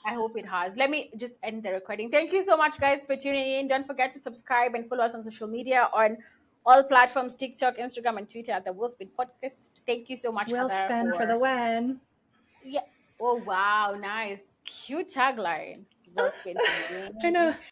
I hope it has. Let me just end the recording. Thank you so much, guys, for tuning in. Don't forget to subscribe and follow us on social media on all platforms: TikTok, Instagram, and Twitter at the Will Speed Podcast. Thank you so much, Will Heather. spin for the win. Yeah. Oh wow, nice, cute tagline. Will Speed for the I know. win.